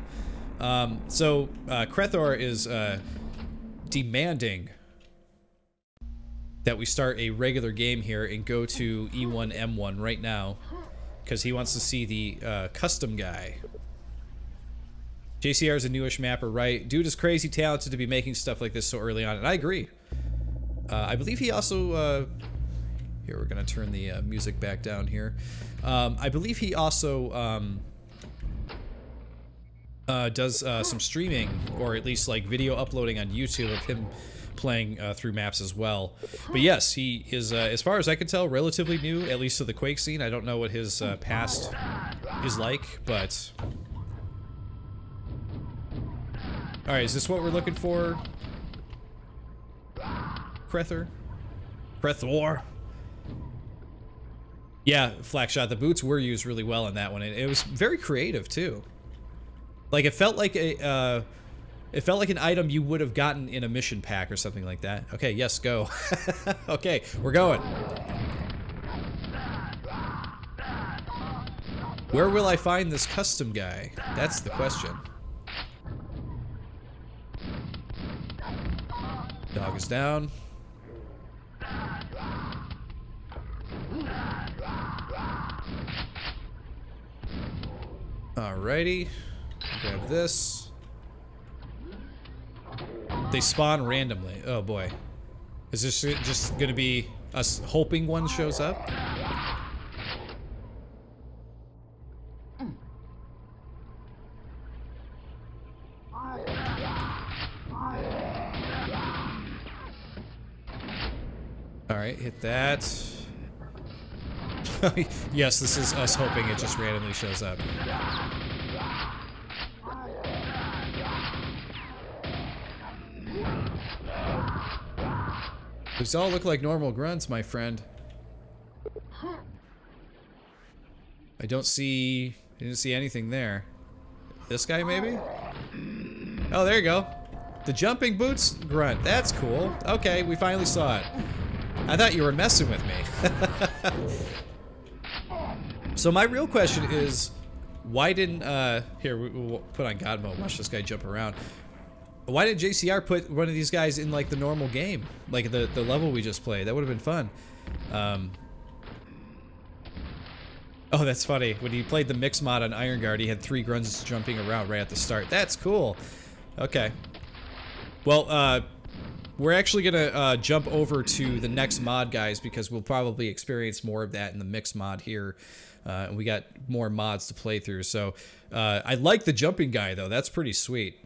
So Krethor is demanding that we start a regular game here and go to E1M1 right now, because he wants to see the custom guy. JCR is a newish mapper, right? Dude is crazy talented to be making stuff like this so early on, and I agree. I believe he also... here, we're going to turn the music back down here. I believe he also does some streaming, or at least like video uploading on YouTube of him playing through maps as well. But yes, he is, as far as I can tell, relatively new, at least to the Quake scene. I don't know what his past is like, but... Alright, is this what we're looking for? Krethor? Krethor? Yeah, Flackshot, the boots were used really well in that one, and it was very creative too. Like it felt like an item you would have gotten in a mission pack or something like that. Okay, yes, go. Okay, we're going. Where will I find this custom guy? That's the question. Dog is down. Alrighty. Grab this. They spawn randomly. Oh boy. Is this just gonna be us hoping one shows up? Alright, hit that. Yes, this is us hoping it just randomly shows up. These all look like normal grunts, my friend. I didn't see anything there. This guy, maybe? Oh, there you go. The jumping boots grunt. That's cool. Okay, we finally saw it. I thought you were messing with me. So my real question is, why didn't, here, we'll put on God mode, watch this guy jump around. Why did JCR put one of these guys in, like, the normal game? Like, the level we just played. That would have been fun. Oh, that's funny. When he played the mix mod on Iron Guard, he had 3 grunts jumping around right at the start. That's cool. Okay. Well, we're actually gonna jump over to the next mod, guys, because we'll probably experience more of that in the mix mod here. And we got more mods to play through. So, I like the jumping guy, though. That's pretty sweet.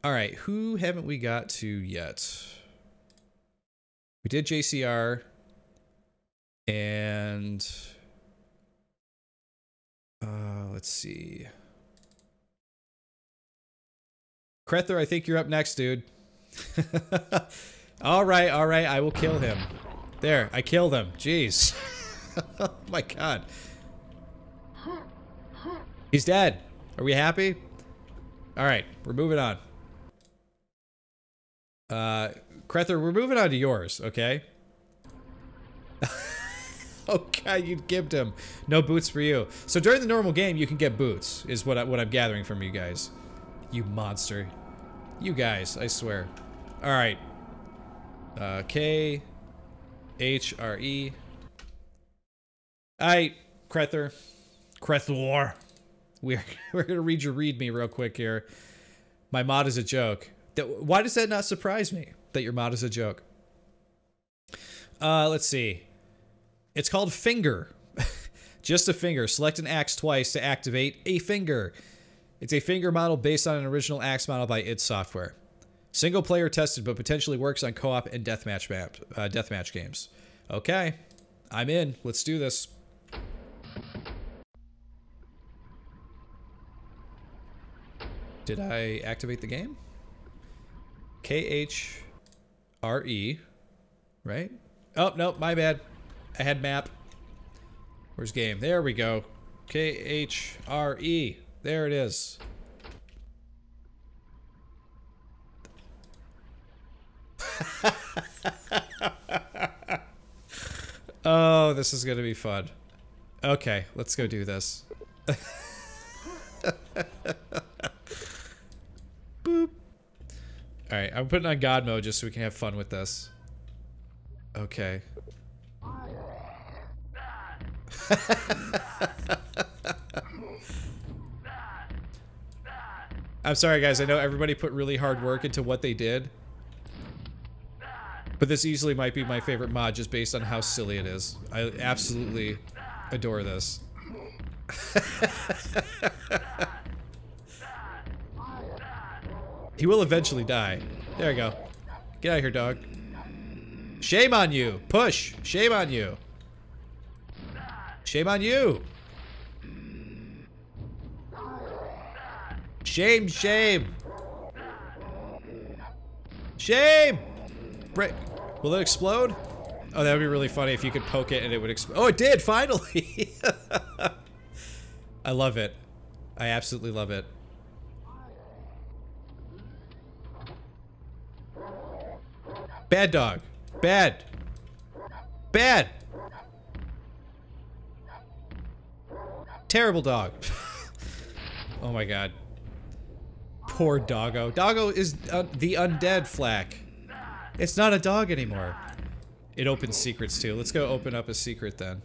Alright, who haven't we got to yet? We did JCR. And... let's see. Krether, I think you're up next, dude. Alright, I will kill him. There, I killed him. Jeez. Oh my god. He's dead. Are we happy? Alright, we're moving on. Krether, we're moving on to yours, okay? Oh god, you gibbed him. No boots for you. So during the normal game, you can get boots, is what I'm gathering from you guys. You monster. You guys, I swear. Alright. K H R E. Alright, Krether. Krethor. We're gonna read your readme real quick here. My mod is a joke. Why does that not surprise me that your mod is a joke? Let's see. It's called Finger. Just a finger. Select an axe twice to activate a finger. It's a finger model based on an original axe model by id Software. Single player tested, but potentially works on co-op and deathmatch games. Okay, I'm in. Let's do this. Did I activate the game? KHRE, right? Oh, no, my bad. I had map. Where's game? There we go. KHRE. There it is. Oh, this is gonna be fun. Okay, let's go do this. Boop. Alright, I'm putting on God mode just so we can have fun with this. Okay. I'm sorry guys, I know everybody put really hard work into what they did. But this easily might be my favorite mod just based on how silly it is. I absolutely adore this. He will eventually die. There we go. Get out of here, dog. Shame on you! Push! Shame on you! Shame on you! Shame, shame! Shame! Will it explode? Oh, that would be really funny if you could poke it and it would explode. Oh, it did! Finally! I love it. I absolutely love it. Bad dog. Bad. Bad! Terrible dog. Oh my god. Poor doggo. Doggo is the undead flack. It's not a dog anymore. It opens secrets too. Let's go open up a secret then.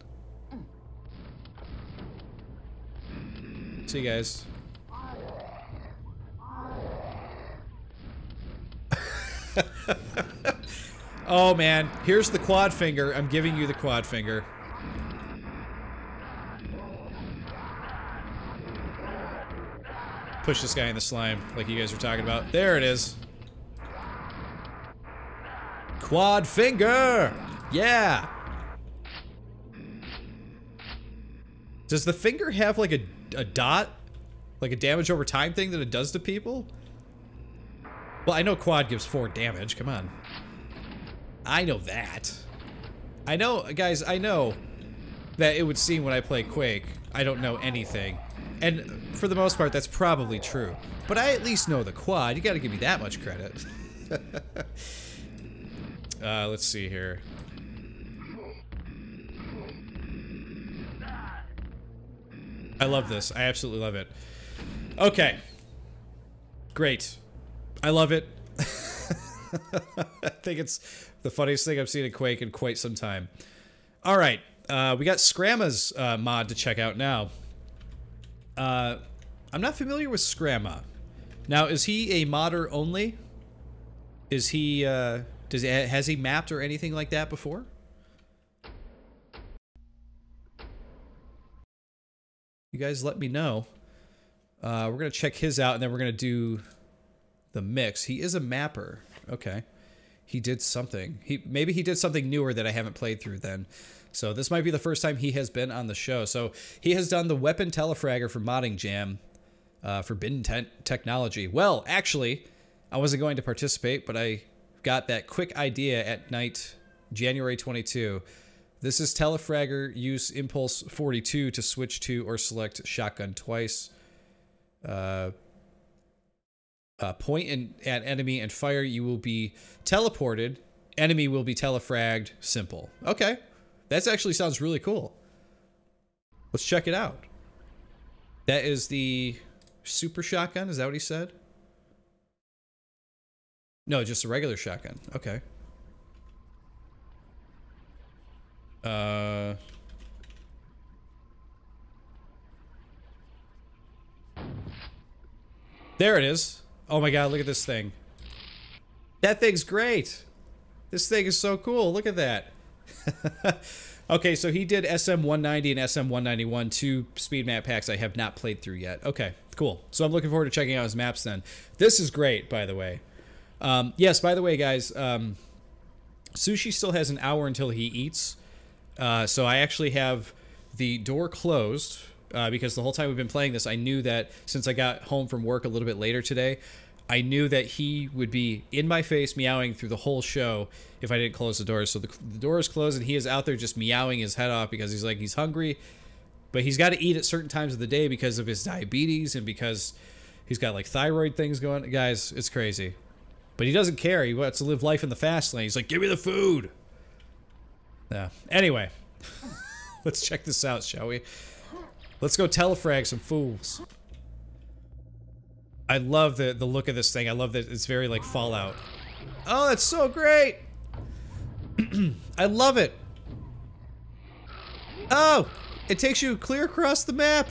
See you guys. Oh man, here's the quad finger. I'm giving you the quad finger. Push this guy in the slime, like you guys were talking about. There it is. Quad finger! Yeah! Does the finger have like a dot? Like a damage over time thing that it does to people? Well, I know quad gives 4 damage, come on. I know that. I know, guys, I know that it would seem when I play Quake, I don't know anything. And for the most part, that's probably true. But I at least know the quad. You gotta give me that much credit. Let's see here. I love this. I absolutely love it. Okay. Great. I love it. I think it's the funniest thing I've seen in Quake in quite some time. Alright. We got Scramma's mod to check out now. I'm not familiar with Scramma. Now, is he a modder only? Is he, has he mapped or anything like that before? You guys let me know. We're gonna check his out and then we're gonna do the mix. He is a mapper. Okay. He did something. Maybe he did something newer that I haven't played through then. So this might be the first time he has been on the show. So he has done the weapon telefragger for Modding Jam, Forbidden Technology. Well, actually, I wasn't going to participate, but I got that quick idea at night, January 22. This is telefragger, use impulse 42 to switch to or select shotgun twice. Point at enemy and fire, you will be teleported. Enemy will be telefragged. Simple. Okay. That actually sounds really cool. Let's check it out. That is the super shotgun. Is that what he said? No, just a regular shotgun. Okay. There it is. Oh my god, look at this thing. That thing's great. This thing is so cool. Look at that. Okay, so he did SM-190 and SM-191, 2 speed map packs I have not played through yet. Okay, cool. So I'm looking forward to checking out his maps then. This is great, by the way. Yes, by the way, guys, Sushi still has an hour until he eats. So I actually have the door closed because the whole time we've been playing this, I knew that since I got home from work a little bit later today, I knew that he would be in my face meowing through the whole show if I didn't close the door. So the door is closed and he is out there just meowing his head off because he's hungry, but he's got to eat at certain times of the day because of his diabetes and because he's got like thyroid things going. Guys, it's crazy. But he doesn't care. He wants to live life in the fast lane. He's like, give me the food. Yeah. Anyway, let's check this out, shall we? Let's go telefrag some fools. I love the look of this thing. I love that it's very like Fallout. Oh, that's so great! I love it. Oh, it takes you clear across the map.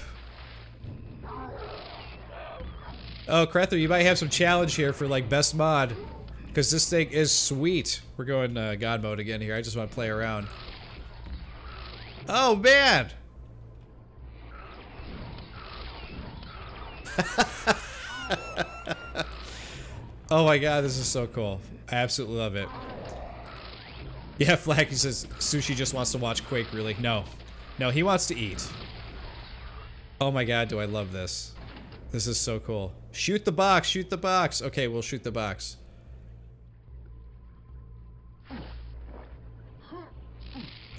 Oh, Crether, you might have some challenge here for like best mod, because this thing is sweet. We're going God mode again here. I just want to play around. Oh man! Oh my god, this is so cool. I absolutely love it. Yeah, Flacky says Sushi just wants to watch Quake, really. No. No, he wants to eat. Oh my god, do I love this. This is so cool. Shoot the box, shoot the box. Okay, we'll shoot the box.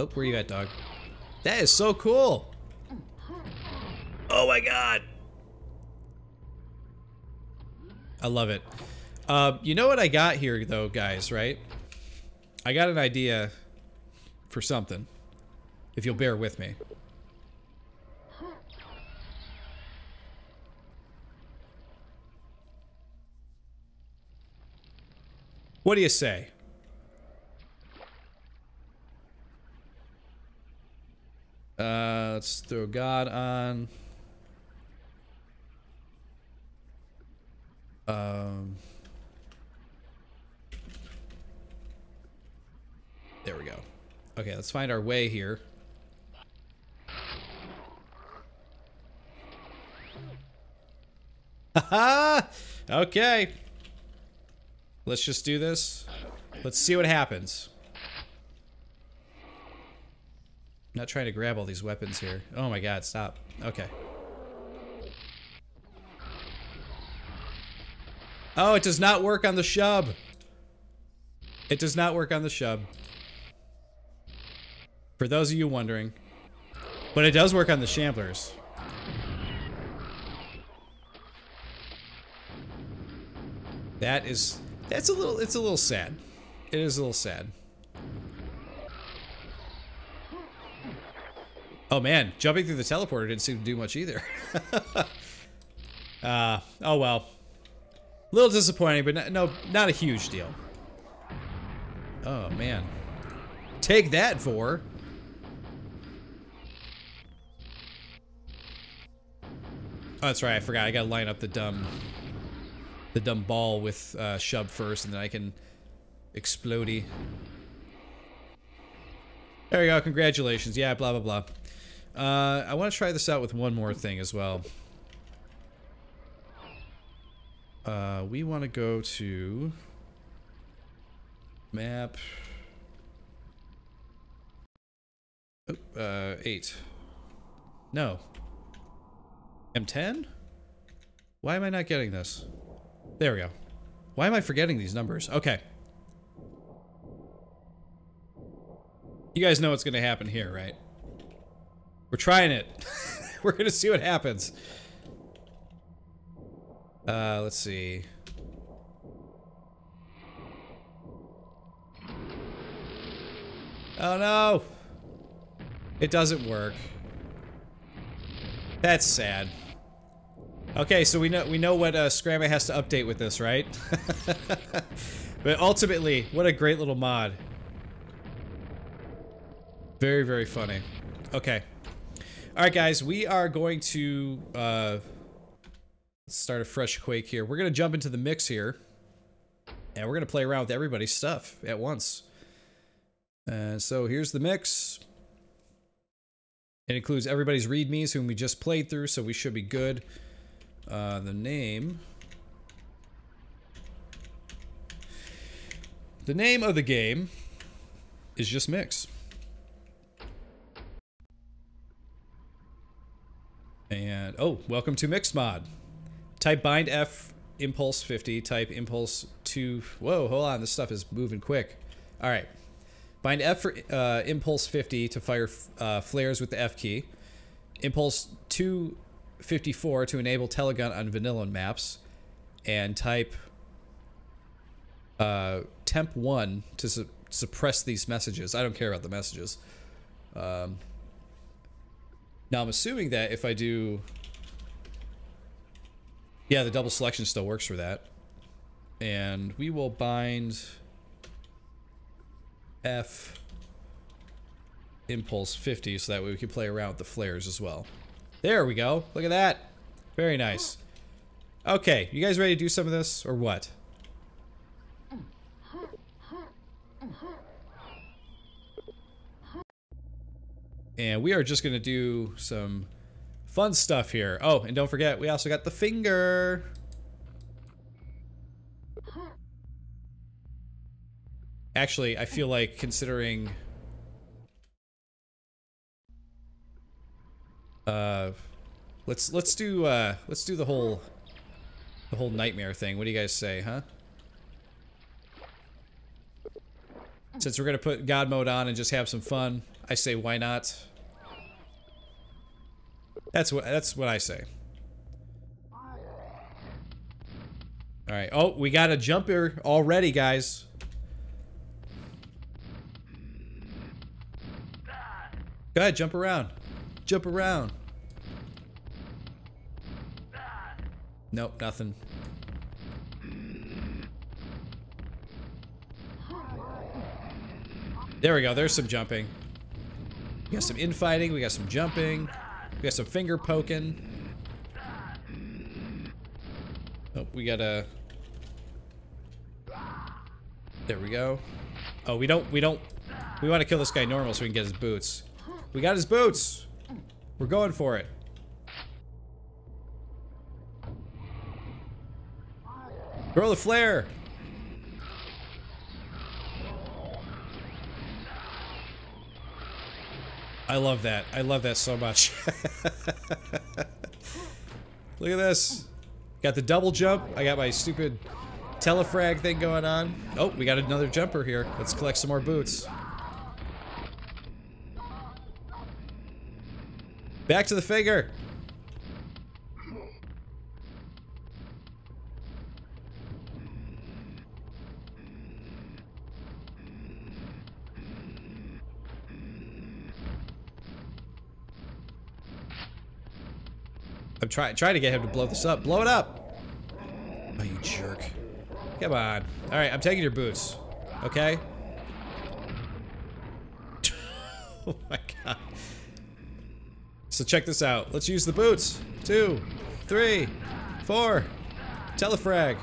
Oh, where you at, dog? That is so cool. Oh my god. I love it. You know what I got here, though, guys, right? I got an idea for something, if you'll bear with me. What do you say? Let's throw God on. There we go. Okay, let's find our way here. Haha! Okay. Let's just do this. Let's see what happens. I'm not trying to grab all these weapons here. Oh my god, stop. Okay. Oh, it does not work on the shub. It does not work on the shub. For those of you wondering. But it does work on the Shamblers. It's a little sad. It is a little sad. Oh man, jumping through the teleporter didn't seem to do much either. Oh well. A little disappointing, but not a huge deal. Oh man. Take that, Vor. Oh, that's right, I forgot. I gotta line up the dumb ball with Shub first, and then I can explodey. There we go, congratulations. Yeah, blah blah blah. I want to try this out with one more thing as well. We want to go to map 8. No. M10? Why am I not getting this? There we go. Why am I forgetting these numbers? Okay. You guys know what's going to happen here, right? We're trying it. We're going to see what happens. Let's see. Oh no! It doesn't work. That's sad. Okay, so we know what Scramma has to update with this, right? But ultimately, what a great little mod. Very, very funny. Okay. Alright guys, we are going to start a fresh Quake here. We're going to jump into the mix here. And we're going to play around with everybody's stuff at once. So here's the mix. It includes everybody's readmes whom we just played through, so we should be good. The name of the game is just Mix. And, oh, welcome to Mix Mod. Type bind F impulse 50, type impulse 2, whoa, hold on, this stuff is moving quick. Alright. Bind F for impulse 50 to fire flares with the F key. Impulse 254 to enable telegun on vanilla maps. And type temp 1 to suppress these messages. I don't care about the messages. Now I'm assuming that if I do... Yeah, the double selection still works for that. And we will bind F impulse 50 so that way we can play around with the flares as well. There we go. Look at that. Very nice. Okay, you guys ready to do some of this or what? And we are just going to do some fun stuff here. Oh, and don't forget, we also got the finger. Actually, I feel like considering... let's do the whole nightmare thing. What do you guys say, huh? Since we're gonna put God mode on and just have some fun, I say why not? That's what I say. All right. Oh, we got a jumper already, guys. Go ahead, jump around. Jump around. Nope, nothing. There we go, there's some jumping. We got some infighting, we got some jumping, we got some finger poking. Oh, we got a... There we go. Oh, we don't We want to kill this guy normal so we can get his boots. We got his boots! We're going for it. Throw the flare! I love that. I love that so much. Look at this. Got the double jump. I got my stupid telefrag thing going on. Oh, we got another jumper here. Let's collect some more boots. Back to the finger. I'm trying to get him to blow this up. Blow it up! Oh, you jerk. Come on. Alright, I'm taking your boots. Okay? Oh my god. So check this out. Let's use the boots. 2, 3, 4. Telefrag.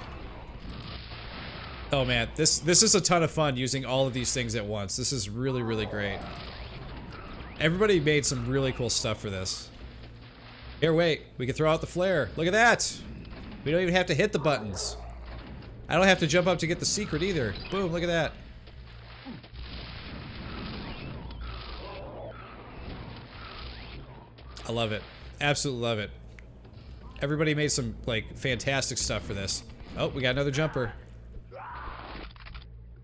Oh man, this is a ton of fun using all of these things at once. This is really, really great. Everybody made some really cool stuff for this. Here, wait. We can throw out the flare. Look at that! We don't even have to hit the buttons. I don't have to jump up to get the secret either. Boom, look at that. I love it. Absolutely love it. Everybody made some, like, fantastic stuff for this. Oh, we got another jumper.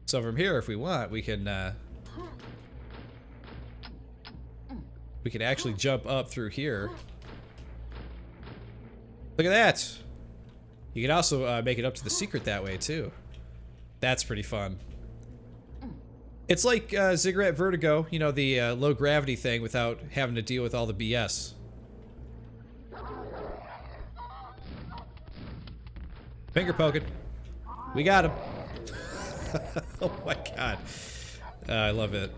So from here, if we want, we can actually jump up through here. Look at that! You can also make it up to the secret that way, too. That's pretty fun. It's like Ziggurat Vertigo, you know, the low gravity thing without having to deal with all the BS. Finger poking. We got him. Oh my god. I love it.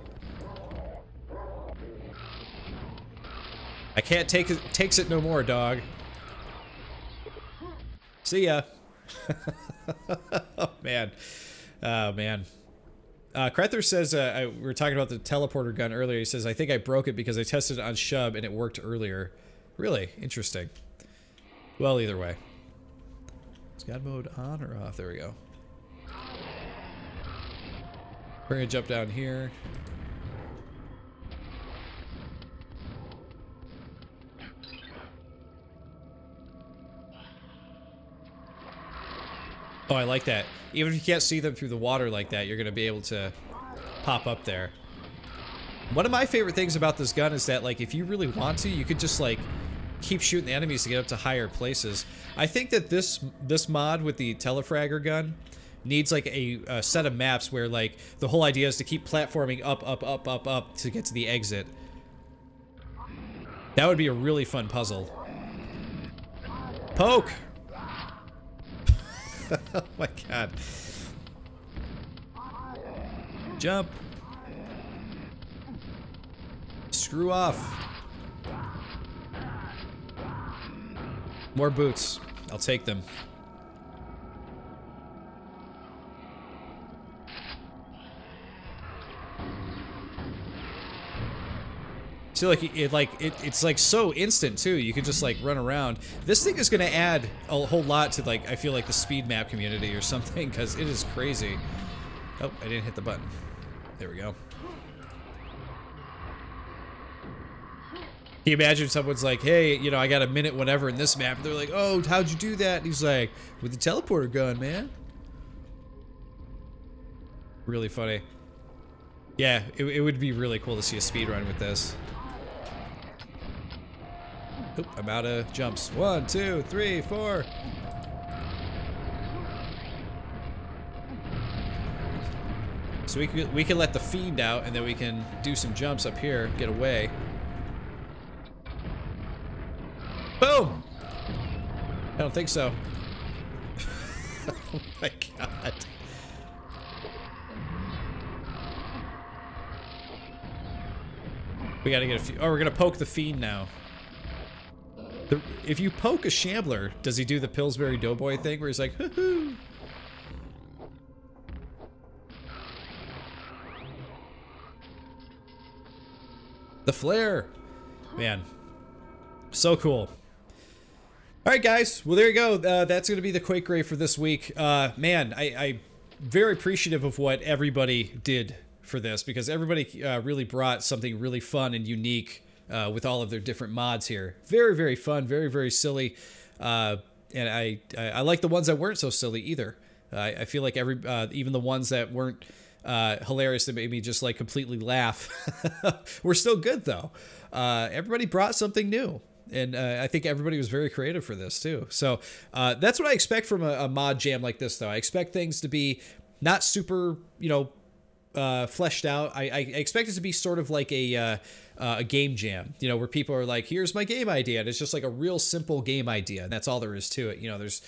I can't takes it no more, dog. See ya. Oh man. Oh man. Krether says, we were talking about the teleporter gun earlier. He says, I think I broke it because I tested it on Shub and it worked earlier. Really? Interesting. Well, either way. Is God mode on or off? There we go. We're gonna jump down here. Oh, I like that. Even if you can't see them through the water like that, you're gonna be able to pop up there. One of my favorite things about this gun is that, like, if you really want to, you could just, like, keep shooting the enemies to get up to higher places. I think that this mod with the Telefragger gun needs, like, a set of maps where, like, the whole idea is to keep platforming up, up, up, up, up to get to the exit. That would be a really fun puzzle. Poke! Oh my god. Jump. Screw off. More boots. I'll take them. So it's like so instant too. You can just like run around. This thing is gonna add a whole lot to, like, I feel like the speed map community or something, because it is crazy. Oh, I didn't hit the button. There we go. Can you imagine someone's like, hey, you know, I got a minute whatever in this map. They're like, oh, how'd you do that? And he's like, with the teleporter gun, man. Really funny. Yeah, it would be really cool to see a speed run with this. Oop, I'm out of jumps. 1, 2, 3, 4. So we can let the fiend out, and then we can do some jumps up here, get away. Boom! I don't think so. Oh my god. We gotta get a few. Oh, we're gonna poke the fiend now. If you poke a Shambler, does he do the Pillsbury Doughboy thing where he's like, hoo-hoo? The flare. Man. So cool. All right, guys. Well, there you go. That's going to be the Quake grave for this week. Man, I'm very appreciative of what everybody did for this, because everybody really brought something really fun and unique with all of their different mods here. Very, very fun. Very, very silly. And I like the ones that weren't so silly either. I feel like even the ones that weren't hilarious that made me just like completely laugh were still good though. Everybody brought something new. And I think everybody was very creative for this too. So that's what I expect from a mod jam like this, though. I expect things to be not super, fleshed out. I expect it to be sort of like a game jam, where people are like, "Here's my game idea," and it's just like a real simple game idea, and that's all there is to it. There's,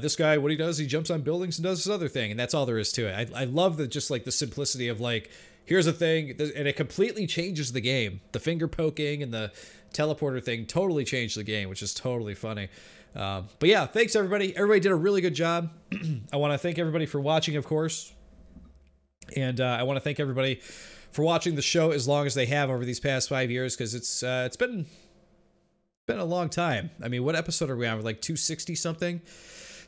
this guy, what he does, he jumps on buildings and does this other thing, and that's all there is to it. I love the simplicity of like, here's a thing, and it completely changes the game. The finger poking and the teleporter thing totally changed the game, which is totally funny. But yeah, thanks everybody. Everybody did a really good job. I want to thank everybody for watching, of course. And I want to thank everybody for watching the show as long as they have over these past 5 years, because it's been a long time. I mean, what episode are we on? We're like 260 something.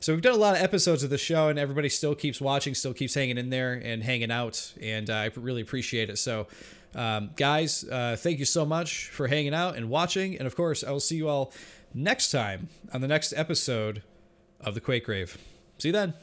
So we've done a lot of episodes of the show, and everybody still keeps watching, still keeps hanging in there and hanging out, and I really appreciate it. So, guys, thank you so much for hanging out and watching, and of course, I will see you all next time on the next episode of the Quake Grave. See you then.